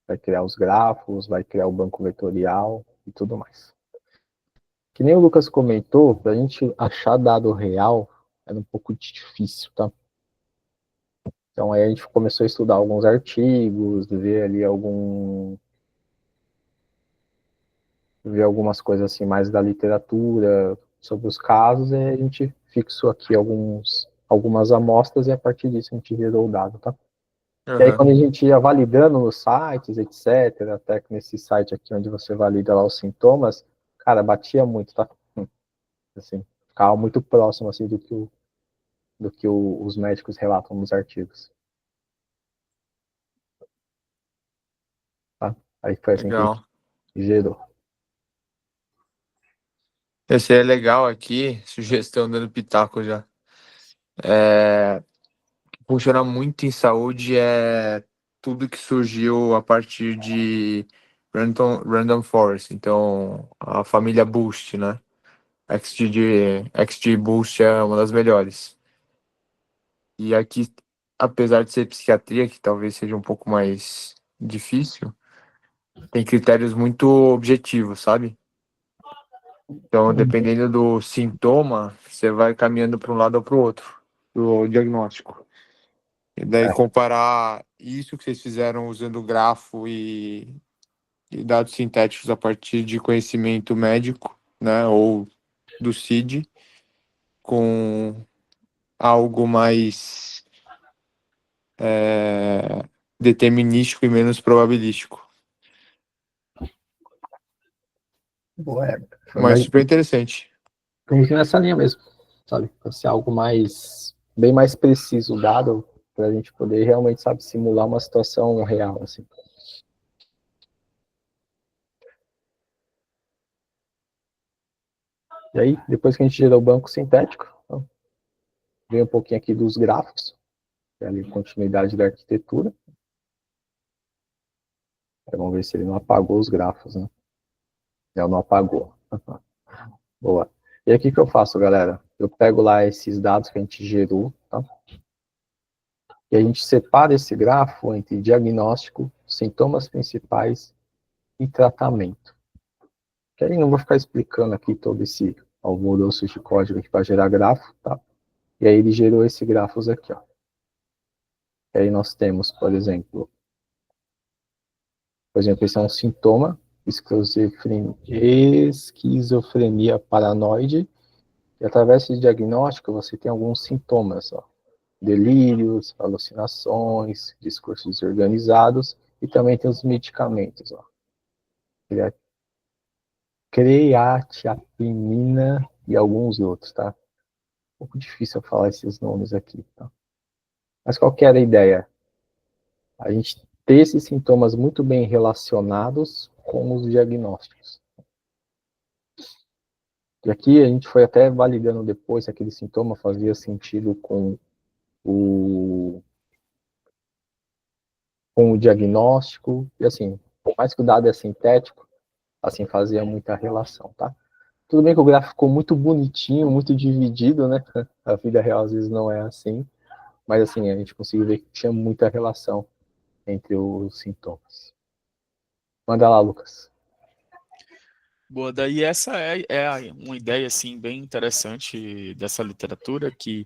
Vai criar os grafos, vai criar o banco vetorial e tudo mais. Que nem o Lucas comentou, para a gente achar dado real era um pouco difícil, tá? Então aí a gente começou a estudar alguns artigos, ver ali ver algumas coisas assim mais da literatura sobre os casos, e a gente fixou aqui algumas amostras e a partir disso a gente gerou o dado, tá? E aí, quando a gente ia validando nos sites, etc., até que nesse site aqui onde você valida lá os sintomas, cara, batia muito, tá? Assim, ficava muito próximo, assim, do que os médicos relatam nos artigos. Tá? Aí foi assim que a Legal. gente gerou. Esse é legal aqui, sugestão dando pitaco já. Funciona muito em saúde é tudo que surgiu a partir de Random Forest. Então, a família Boost, né? XG Boost é uma das melhores. E aqui, apesar de ser psiquiatria, que talvez seja um pouco mais difícil, tem critérios muito objetivos, sabe? Então, dependendo do sintoma, você vai caminhando para um lado ou para o outro, do diagnóstico. E daí comparar isso que vocês fizeram usando grafo e dados sintéticos a partir de conhecimento médico, né, ou do CID, com algo mais determinístico e menos probabilístico. Boa, foi Mas mais, super interessante. vamos nessa linha mesmo, sabe? Para ser algo bem mais preciso, dado, para a gente poder realmente, sabe, simular uma situação real, assim. E aí, depois que a gente gerou o banco sintético, então, vem um pouquinho aqui dos grafos, que é ali continuidade da arquitetura. Aí, vamos ver se ele não apagou os grafos, né? Não, não apagou. Boa. E aqui o que eu faço, galera? Eu pego lá esses dados que a gente gerou, tá? E a gente separa esse grafo entre diagnóstico, sintomas principais e tratamento. Que aí não vou ficar explicando aqui todo esse alvoroço de código aqui para gerar grafo, tá? E aí ele gerou esse grafos aqui, ó. E aí nós temos, por exemplo, esse é um sintoma, esquizofrenia paranoide, e através desse diagnóstico você tem alguns sintomas, ó. Delírios, alucinações, discursos desorganizados, e também tem os medicamentos, ó. Creatinina e alguns outros, tá? Um pouco difícil eu falar esses nomes aqui, tá? Mas qual que era a ideia? A gente ter esses sintomas muito bem relacionados com os diagnósticos. E aqui a gente foi até validando depois se aquele sintoma fazia sentido com o diagnóstico, e assim, por mais que o dado é sintético, assim, fazia muita relação, tá? Tudo bem que o gráfico ficou muito bonitinho, muito dividido, né? A vida real às vezes não é assim, mas assim, a gente conseguiu ver que tinha muita relação entre os sintomas. Manda lá, Lucas. Boa, daí essa uma ideia assim bem interessante dessa literatura que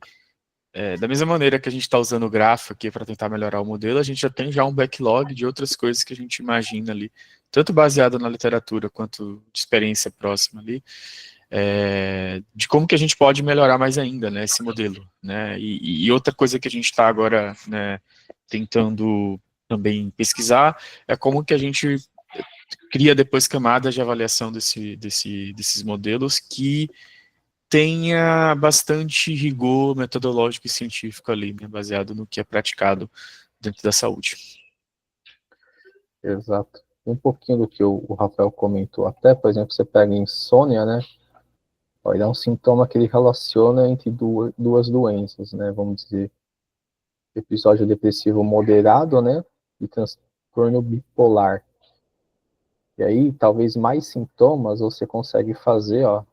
da mesma maneira que a gente está usando o grafo aqui para tentar melhorar o modelo, a gente já tem um backlog de outras coisas que a gente imagina ali, tanto baseado na literatura quanto de experiência próxima ali, de como que a gente pode melhorar mais ainda, né, esse modelo, né, e outra coisa que a gente está agora, né, tentando também pesquisar é como que a gente cria depois camadas de avaliação desses modelos que tenha bastante rigor metodológico e científico ali, né, baseado no que é praticado dentro da saúde. Exato. Um pouquinho do que o Rafael comentou até, por exemplo, você pega insônia, né? Ó, ele é um sintoma que ele relaciona entre duas doenças, né? Vamos dizer, episódio depressivo moderado, né? E transtorno bipolar. E aí, talvez mais sintomas você consegue fazer, ó,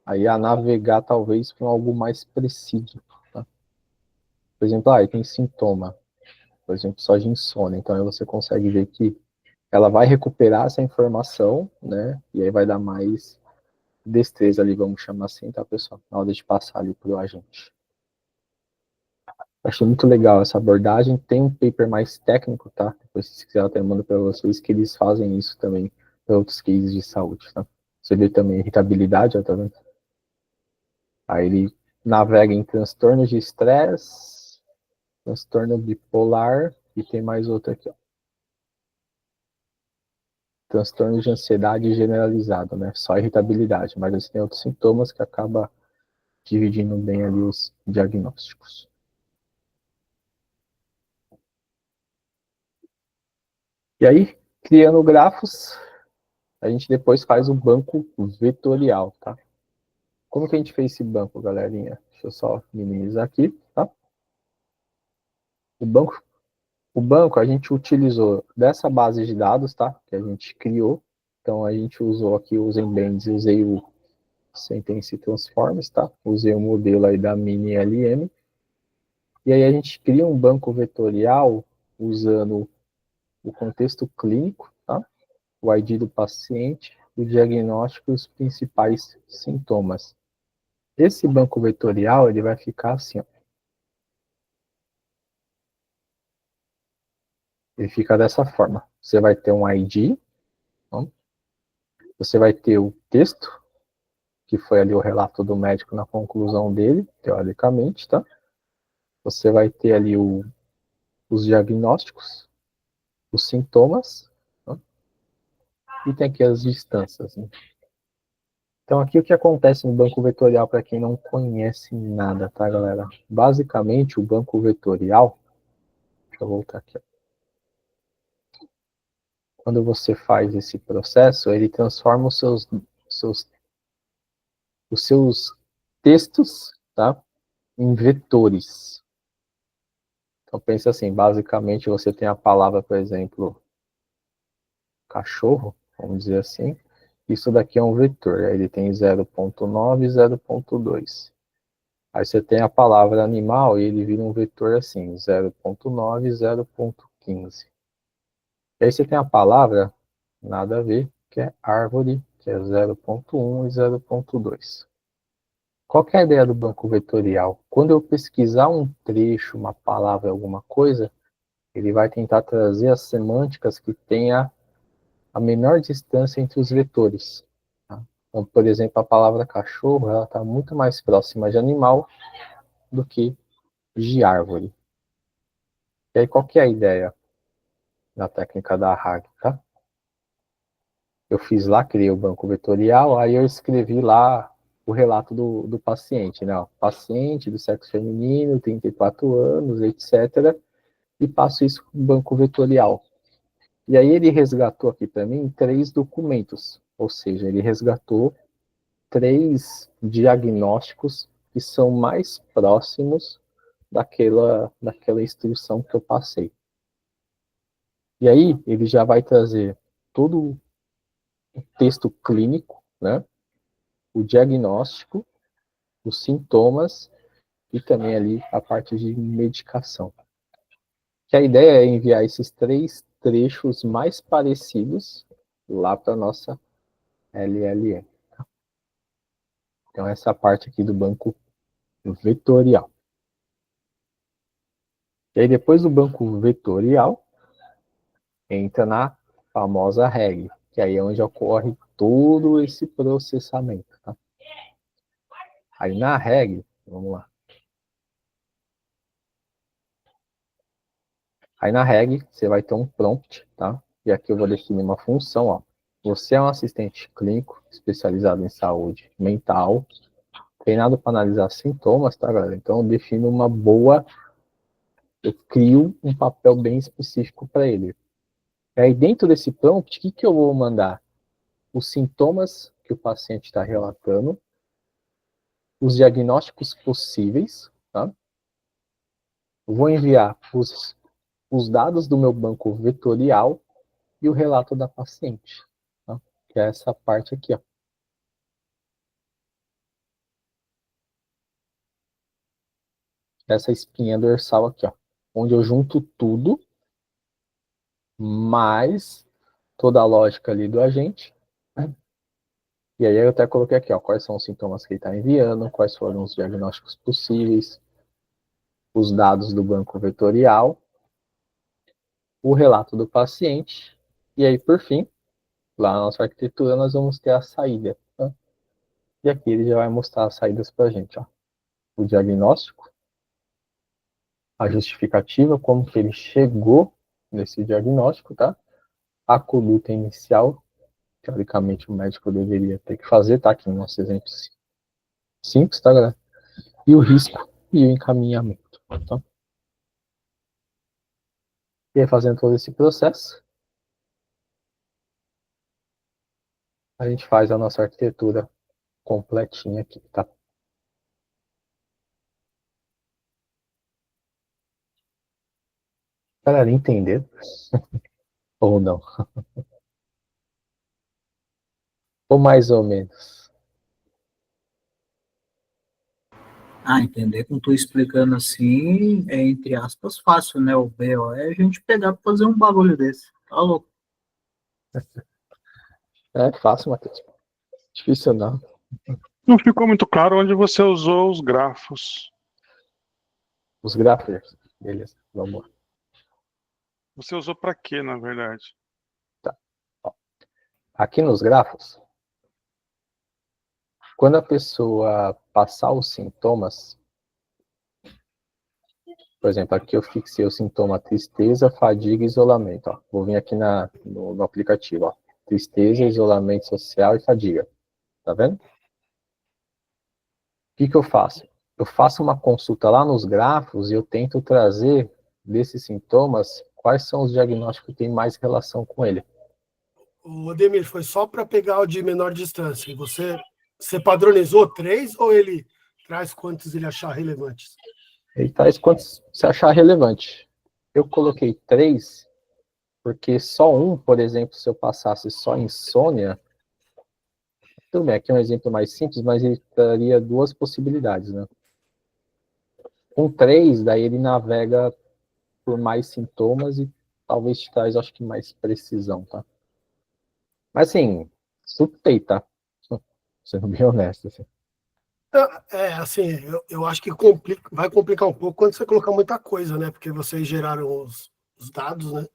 aí a navegar talvez para algo mais preciso, tá? Por exemplo, tem sintoma, por exemplo, só de insônia, então aí você consegue ver que ela vai recuperar essa informação, né, e aí vai dar mais destreza ali, vamos chamar assim, tá, pessoal, na hora de passar ali pro agente. Achei muito legal essa abordagem, tem um paper mais técnico, tá, depois se quiser eu até mando para vocês, que eles fazem isso também para outros cases de saúde, tá. Você vê também irritabilidade, ó, tá vendo? Aí ele navega em transtornos de estresse, transtorno bipolar, e tem mais outro aqui, ó. Transtorno de ansiedade generalizado, né? Só irritabilidade, mas eles têm outros sintomas que acaba dividindo bem ali os diagnósticos. E aí, criando grafos, a gente depois faz o banco vetorial, tá? Como que a gente fez esse banco, galerinha? Deixa eu só minimizar aqui, tá? O banco a gente utilizou dessa base de dados, tá? Que a gente criou. Então a gente usou aqui os embeds, usei o Sentence Transforms, tá? Usei o modelo aí da mini LM. E aí a gente cria um banco vetorial usando o contexto clínico, tá? O ID do paciente, o diagnóstico e os principais sintomas. Esse banco vetorial ele vai ficar assim, ó. Ele fica dessa forma. Você vai ter um ID, tá? Você vai ter o texto, que foi ali o relato do médico na conclusão dele, teoricamente, tá? Você vai ter ali os diagnósticos, os sintomas, tá? E tem aqui as distâncias, né? Então aqui o que acontece no banco vetorial para quem não conhece nada, tá, galera? Basicamente o banco vetorial, deixa eu voltar aqui, ó. Quando você faz esse processo, ele transforma os seus textos, tá, em vetores. Então pensa assim, basicamente você tem a palavra, por exemplo, cachorro, vamos dizer assim. Isso daqui é um vetor, aí ele tem 0.9 e 0.2. Aí você tem a palavra animal e ele vira um vetor assim, 0.9 e 0.15. E aí você tem a palavra, nada a ver, que é árvore, que é 0.1 e 0.2. Qual que é a ideia do banco vetorial? Quando eu pesquisar um trecho, uma palavra, alguma coisa, ele vai tentar trazer as semânticas que tenha a menor distância entre os vetores. Tá? Então, por exemplo, a palavra cachorro, ela está muito mais próxima de animal do que de árvore. E aí, qual que é a ideia da técnica da RAG, tá? Eu fiz lá, criei o banco vetorial, aí eu escrevi lá o relato do paciente, né? Paciente do sexo feminino, 34 anos, etc. E passo isso para o banco vetorial. E aí ele resgatou aqui para mim 3 documentos, ou seja, ele resgatou 3 diagnósticos que são mais próximos daquela instrução que eu passei. E aí ele já vai trazer todo o texto clínico, né? O diagnóstico, os sintomas e também ali a parte de medicação. Que a ideia é enviar esses 3 trechos mais parecidos lá para nossa LLM. Então, essa parte aqui do banco vetorial. E aí, depois do banco vetorial, entra na famosa REG, que aí é onde ocorre todo esse processamento. Tá? Aí, na REG, vamos lá. Aí, na REG, você vai ter um prompt, tá? E aqui eu vou definir uma função, ó. Você é um assistente clínico especializado em saúde mental, treinado para analisar sintomas, tá, galera? Então, eu defino uma boa... Eu crio um papel bem específico para ele. E aí, dentro desse prompt, o que eu vou mandar? Os sintomas que o paciente está relatando, os diagnósticos possíveis, tá? Eu vou enviar os dados do meu banco vetorial e o relato da paciente, tá? Que é essa parte aqui, ó. Essa espinha dorsal aqui, ó. Onde eu junto tudo, mais toda a lógica ali do agente, né? E aí eu até coloquei aqui, ó, quais são os sintomas que ele está enviando, quais foram os diagnósticos possíveis, os dados do banco vetorial, o relato do paciente, e aí, por fim, lá na nossa arquitetura, nós vamos ter a saída. Tá? E aqui ele já vai mostrar as saídas para a gente. Ó. O diagnóstico, a justificativa, como que ele chegou nesse diagnóstico, tá? A conduta inicial, teoricamente o médico deveria ter que fazer, tá? Aqui no nosso exemplo simples, tá, galera? E o risco e o encaminhamento. Tá? E aí, fazendo todo esse processo, a gente faz a nossa arquitetura completinha aqui, tá? Galera, entender ou não? Ou mais ou menos? Entender como tu explicando assim, é entre aspas fácil, né? O BO é a gente pegar pra fazer um bagulho desse. Tá louco? É fácil, Matheus. Difícil não. Não ficou muito claro onde você usou os grafos. Os gráficos. Beleza, vamos lá. Você usou para quê, na verdade? Tá. Ó. Aqui nos grafos, quando a pessoa passar os sintomas, por exemplo, aqui eu fixei o sintoma tristeza, fadiga e isolamento. Ó. Vou vir aqui no aplicativo. Ó. Tristeza, isolamento social e fadiga. Tá vendo? O que eu faço? Eu faço uma consulta lá nos grafos e eu tento trazer desses sintomas quais são os diagnósticos que têm mais relação com ele. O Ademir, foi só para pegar o de menor distância. Você padronizou 3 ou ele traz quantos ele achar relevantes? Ele traz quantos você achar relevante. Eu coloquei 3, porque só um, por exemplo, se eu passasse só insônia, tudo bem, aqui é um exemplo mais simples, mas ele traria 2 possibilidades, né? Com 3, daí ele navega por mais sintomas e talvez te traz, acho que, mais precisão, tá? Mas, assim, chutei, tá? Sendo bem honesto, assim. Assim, eu acho que vai complicar um pouco quando você colocar muita coisa, né? Porque vocês geraram os dados, né?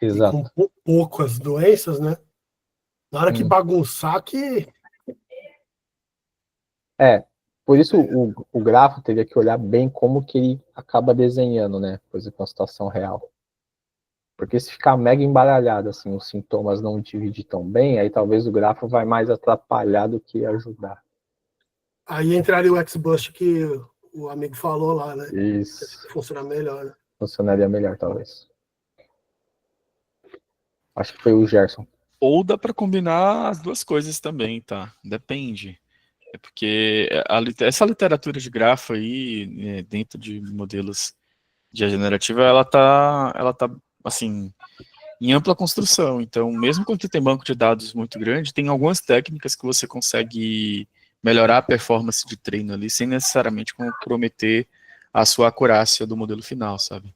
Exato. E com poucas doenças, né? Na hora que bagunçar, que... Por isso o grafo teria que olhar bem como que ele acaba desenhando, né? Por exemplo, a situação real. Porque se ficar mega embaralhado, assim, os sintomas não dividem tão bem, aí talvez o grafo vai mais atrapalhar do que ajudar. Aí entraria o XBoost que o amigo falou lá, né? Isso. Funcionar melhor, né? Funcionaria melhor, talvez. Acho que foi o Gerson. Ou dá para combinar as duas coisas também, tá? Depende. É porque essa literatura de grafo aí, dentro de modelos de IA generativa, ela tá, assim, em ampla construção. Então, mesmo quando você tem banco de dados muito grande, tem algumas técnicas que você consegue melhorar a performance de treino ali, sem necessariamente comprometer a sua acurácia do modelo final, sabe?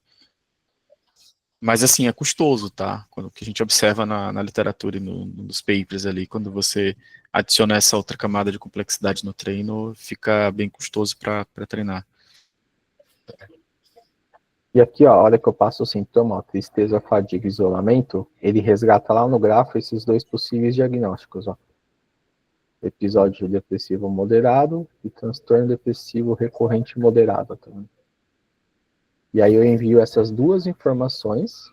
Mas assim, é custoso, tá? Quando que a gente observa na literatura e nos papers ali, quando você adiciona essa outra camada de complexidade no treino, fica bem custoso para treinar. E aqui, ó, a hora que eu passo o sintoma, ó, tristeza, fadiga, isolamento, ele resgata lá no grafo esses dois possíveis diagnósticos, ó. Episódio depressivo moderado e transtorno depressivo recorrente moderado também. E aí eu envio essas duas informações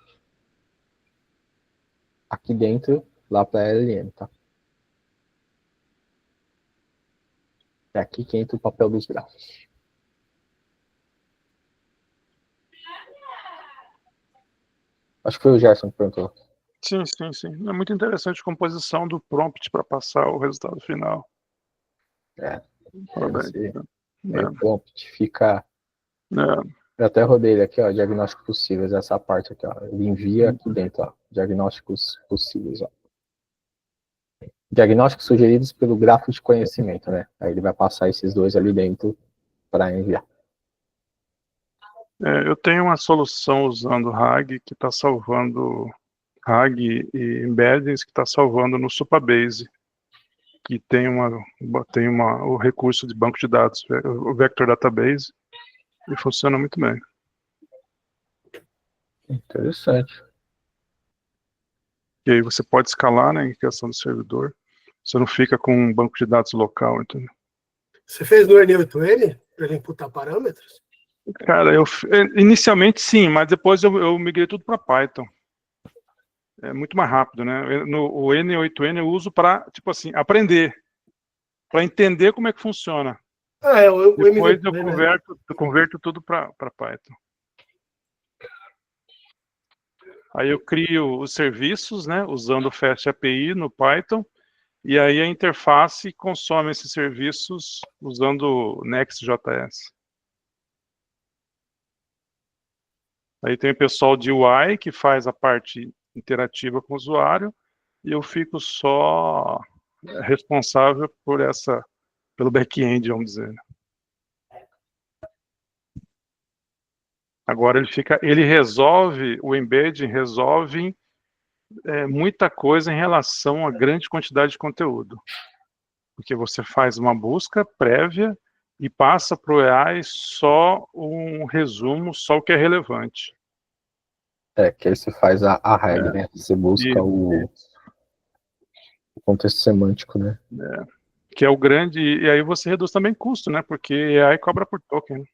aqui dentro, lá para a LM, tá? É aqui que entra o papel dos grafos. Acho que foi o Gerson que perguntou. Sim, sim, sim. É muito interessante a composição do prompt para passar o resultado final. É. Parabéns. Aí o prompt fica... É. Eu até rodei ele aqui, ó, diagnósticos possíveis, essa parte aqui, ó. Ele envia aqui dentro, ó, diagnósticos possíveis, ó. Diagnósticos sugeridos pelo grafo de conhecimento, né? Aí ele vai passar esses dois ali dentro para enviar. Eu tenho uma solução usando RAG que está salvando RAG e embeddings que está salvando no Supabase, que tem o recurso de banco de dados, o Vector Database, e funciona muito bem. Interessante. E aí você pode escalar, né, em questão do servidor. Você não fica com um banco de dados local, entendeu? Você fez no N8N para ele imputar parâmetros? Cara, inicialmente sim, mas depois eu migrei tudo para Python. É muito mais rápido, né? O N8N eu uso para, tipo assim, aprender, para entender como é que funciona. O Depois MVP, eu converto tudo para Python. Aí eu crio os serviços, né, usando o Fast API no Python, e aí a interface consome esses serviços usando o Next.js. Aí tem o pessoal de UI que faz a parte interativa com o usuário, e eu fico só responsável pelo back-end, vamos dizer. Agora ele resolve, o embedding resolve muita coisa em relação à grande quantidade de conteúdo. Porque você faz uma busca prévia e passa para o AI só um resumo, só o que é relevante. Que aí você faz a regra, né? Você busca o contexto semântico, né? Que é o grande... E aí você reduz também custo, né? Porque AI cobra por token.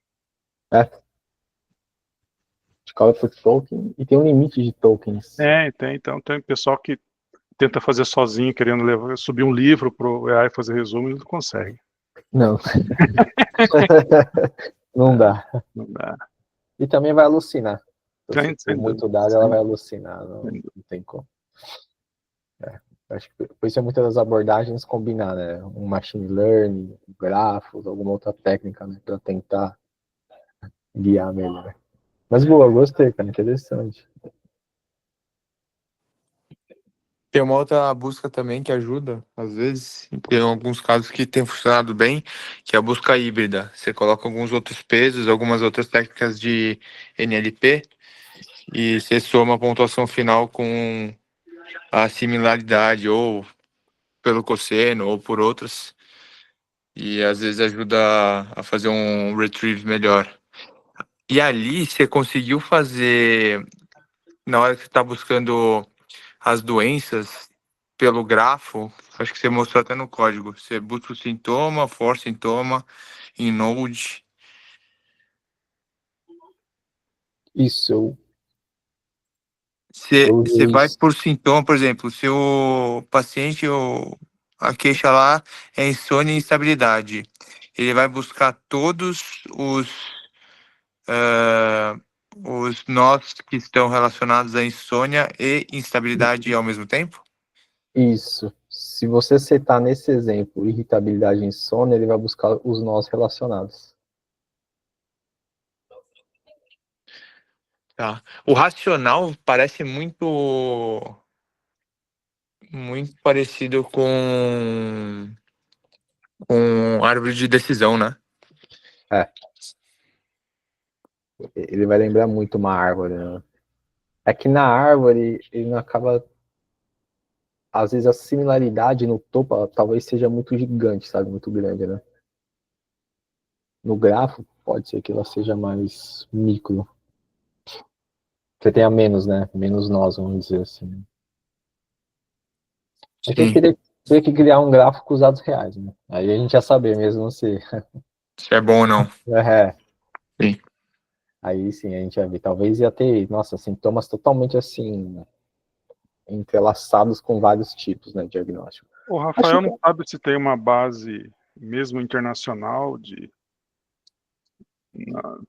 Cobra por token e tem um limite de tokens. Então tem pessoal que tenta fazer sozinho, querendo subir um livro para o AI fazer resumo e não consegue. Não. Não dá. Não dá. E também vai alucinar. Se Sem for muito dúvida. dado, ela vai alucinar. Não tem como. Acho que por isso é muitas das abordagens combinar, né? Um machine learning, grafos, alguma outra técnica, né? Para tentar guiar melhor. Mas boa, gostei, cara. Interessante. Tem uma outra busca também que ajuda, às vezes, tem alguns casos que tem funcionado bem, que é a busca híbrida. Você coloca alguns outros pesos, algumas outras técnicas de NLP, e você soma a pontuação final com a similaridade, ou pelo cosseno, ou por outras, e às vezes ajuda a fazer um retrieve melhor. E ali você conseguiu fazer, na hora que você está buscando as doenças pelo grafo, acho que você mostrou até no código. Você busca o sintoma, for sintoma, em Node. Isso, Você vai por sintoma, por exemplo, se o paciente, a queixa lá é insônia e instabilidade, ele vai buscar todos os nós que estão relacionados à insônia e instabilidade ao mesmo tempo? Isso. Se você setar nesse exemplo irritabilidade e insônia, ele vai buscar os nós relacionados. Tá. O racional parece muito parecido com árvore de decisão, né? Ele vai lembrar muito uma árvore, né? É que na árvore ele não acaba. Às vezes a similaridade no topo talvez seja muito gigante, sabe? Muito grande, né? No grafo, pode ser que ela seja mais micro. Você tenha menos, né? Menos nós, vamos dizer assim. É que eu Sim, teria que criar um gráfico com os dados reais, né? Aí a gente ia saber mesmo, não sei. se é bom ou não. É, Sim. aí sim, a gente ia ver. Talvez ia ter, nossa, sintomas totalmente assim, entrelaçados com vários tipos, né, de diagnóstico. O Acho Rafael que não sabe se tem uma base, mesmo internacional, na-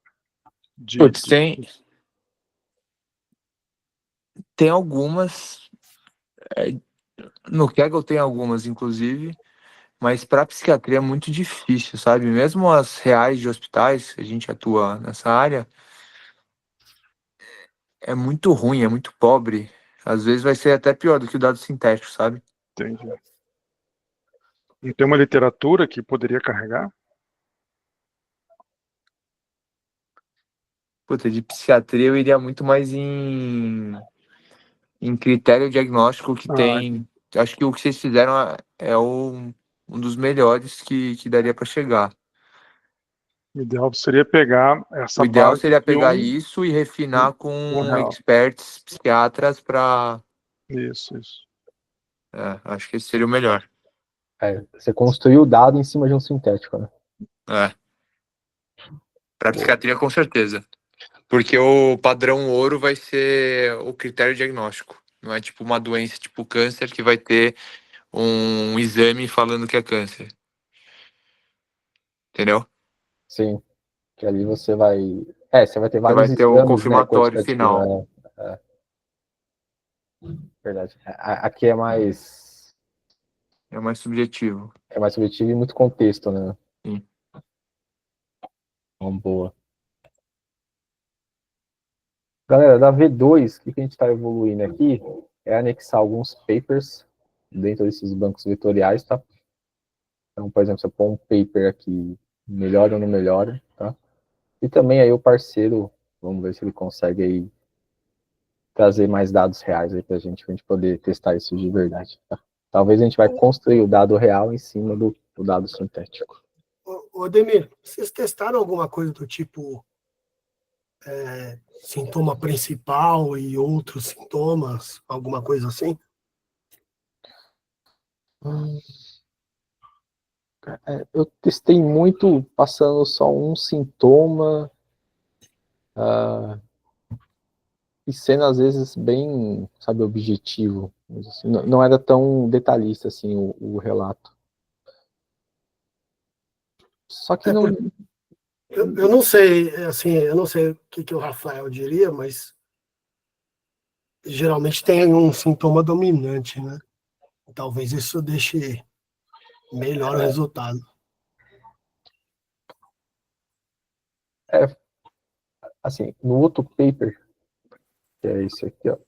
de, Putz, de- tem algumas. No Kaggle tem algumas, inclusive, mas para psiquiatria é muito difícil, sabe? Mesmo as reais de hospitais, a gente atua nessa área, é muito ruim, é muito pobre. Às vezes vai ser até pior do que o dado sintético, sabe? Entendi. Não tem uma literatura que poderia carregar? Puta, de psiquiatria eu iria muito mais em critério diagnóstico que Ah, tem. Acho que o que vocês fizeram um dos melhores que daria para chegar. o ideal seria pegar O essa ideal base seria de pegar isso e refinar um com real. experts psiquiatras para. Isso. Acho que esse seria o melhor. você construiu o dado em cima de um sintético, né? É, para psiquiatria com certeza. Porque o padrão ouro vai ser o critério diagnóstico. Não é tipo uma doença tipo câncer que vai ter um exame falando que é câncer. Entendeu? Sim, que ali você vai. Você vai ter Você vários vai ter o exames, né, confirmatório quantitativos. final. Verdade. Aqui É mais subjetivo. é mais subjetivo e muito contexto, né? Sim. Uma boa. Galera, da V2, o que a gente está evoluindo aqui é anexar alguns papers dentro desses bancos vetoriais, tá? Então, por exemplo, se eu pôr um paper aqui, melhora ou não melhora, tá? E também aí o parceiro, vamos ver se ele consegue aí trazer mais dados reais aí pra gente poder testar isso de verdade, tá? Talvez a gente vai construir o dado real em cima do dado sintético. Ô, Ademir, vocês testaram alguma coisa do tipo sintoma principal e outros sintomas, alguma coisa assim? Eu testei muito passando só um sintoma e sendo às vezes bem, sabe, objetivo. Mas, assim, não era tão detalhista assim o relato. Só que não. Eu não sei, assim, eu não sei o que o Rafael diria, mas geralmente tem um sintoma dominante, né? Talvez isso deixe melhor o resultado. Assim, no outro paper, que é esse aqui, ó.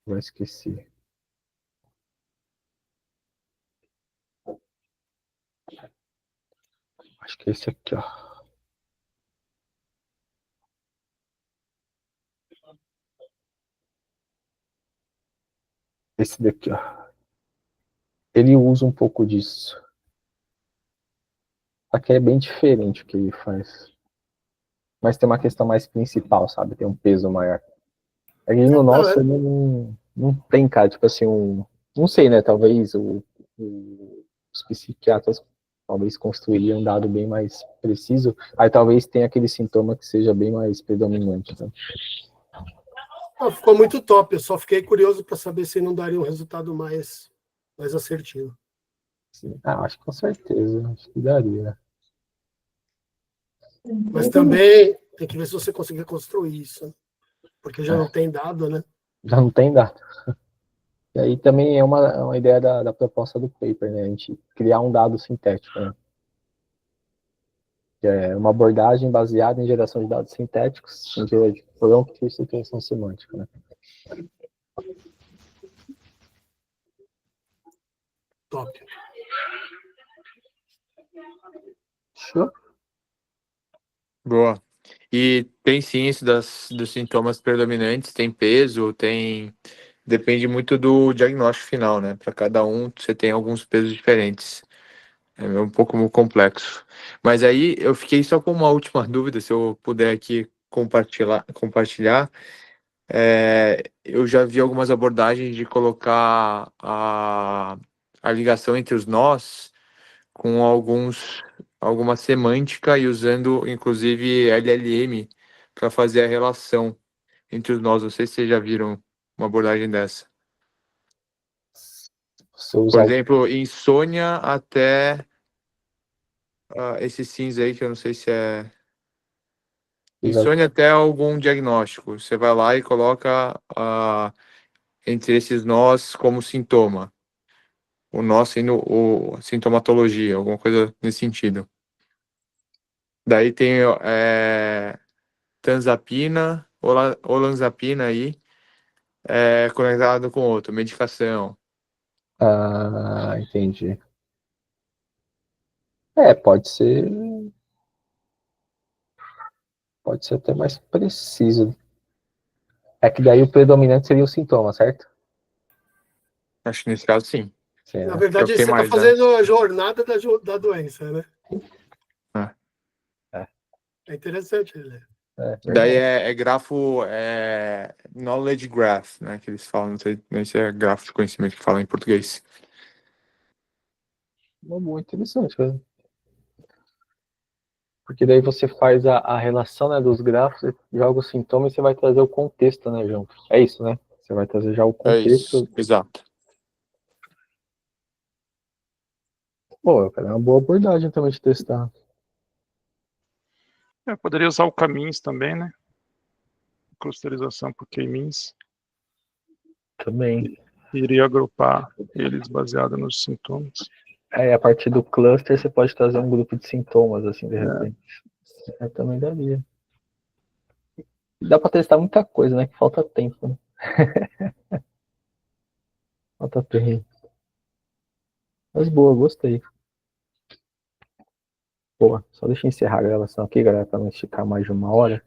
Não esqueci. Acho que é esse aqui, ó. Esse daqui, ó. Ele usa um pouco disso. Só que é bem diferente o que ele faz. Mas tem uma questão mais principal, sabe? Tem um peso maior. Aí no Não, nosso não tem, cara, tipo assim, não sei, né? Talvez os psiquiatras talvez construiriam um dado bem mais preciso. Aí talvez tenha aquele sintoma que seja bem mais predominante. Tá? ficou muito top. Eu só fiquei curioso para saber se não daria um resultado mais assertivo. Sim. Acho que com certeza. Acho que daria. Mas também tem que ver se você conseguir construir isso, porque já É, não tem dado, né? já não tem dado. E aí também é uma ideia da proposta do paper, né? A gente criar um dado sintético, né? Que é uma abordagem baseada em geração de dados sintéticos, em teoria de prompt e estruturação semântica, né? Top. Boa. E tem sim isso dos sintomas predominantes, tem peso, tem. Depende muito do diagnóstico final, né? Para cada um, você tem alguns pesos diferentes. É um pouco complexo. Mas aí eu fiquei só com uma última dúvida, se eu puder aqui compartilhar. Eu já vi algumas abordagens de colocar a ligação entre os nós com alguma semântica e usando inclusive LLM para fazer a relação entre os nós. Não sei se vocês já viram uma abordagem dessa. Você Por usar o. exemplo, insônia até esse cinza aí, que eu não sei se é. Usar... Insônia até algum diagnóstico. Você vai lá e coloca entre esses nós como sintoma. O nó sendo o sintomatologia, alguma coisa nesse sentido. Daí tem tanzapina, olanzapina aí, conectado com outro, medicação. Ah, entendi. Pode ser até mais preciso. É que daí o predominante seria o sintoma, certo? Acho que nesse caso sim. Sim, Na né? É o verdade, que tem você está mais, né? fazendo a jornada da doença, né? É, É interessante, né? Daí verdade. é grafo, knowledge graph, né? Que eles falam, não sei nem se é grafo de conhecimento que fala em português. Muito interessante, cara. Porque daí você faz a relação, né, dos grafos, você joga os sintomas e você vai trazer o contexto, né, junto. É isso, né? Você vai trazer já o É isso, contexto. exato. Pô, cara, é uma boa abordagem também de testar. Eu poderia usar o K-means também, né? Clusterização por K-means. Também. Iria agrupar eles baseado nos sintomas. A partir do cluster você pode trazer um grupo de sintomas, assim, de repente. Também daria. Dá pra testar muita coisa, né? Que falta tempo, né? Falta tempo. Mas boa, gostei. Boa, só deixa eu encerrar a gravação aqui, galera, pra não esticar mais de 1 hora.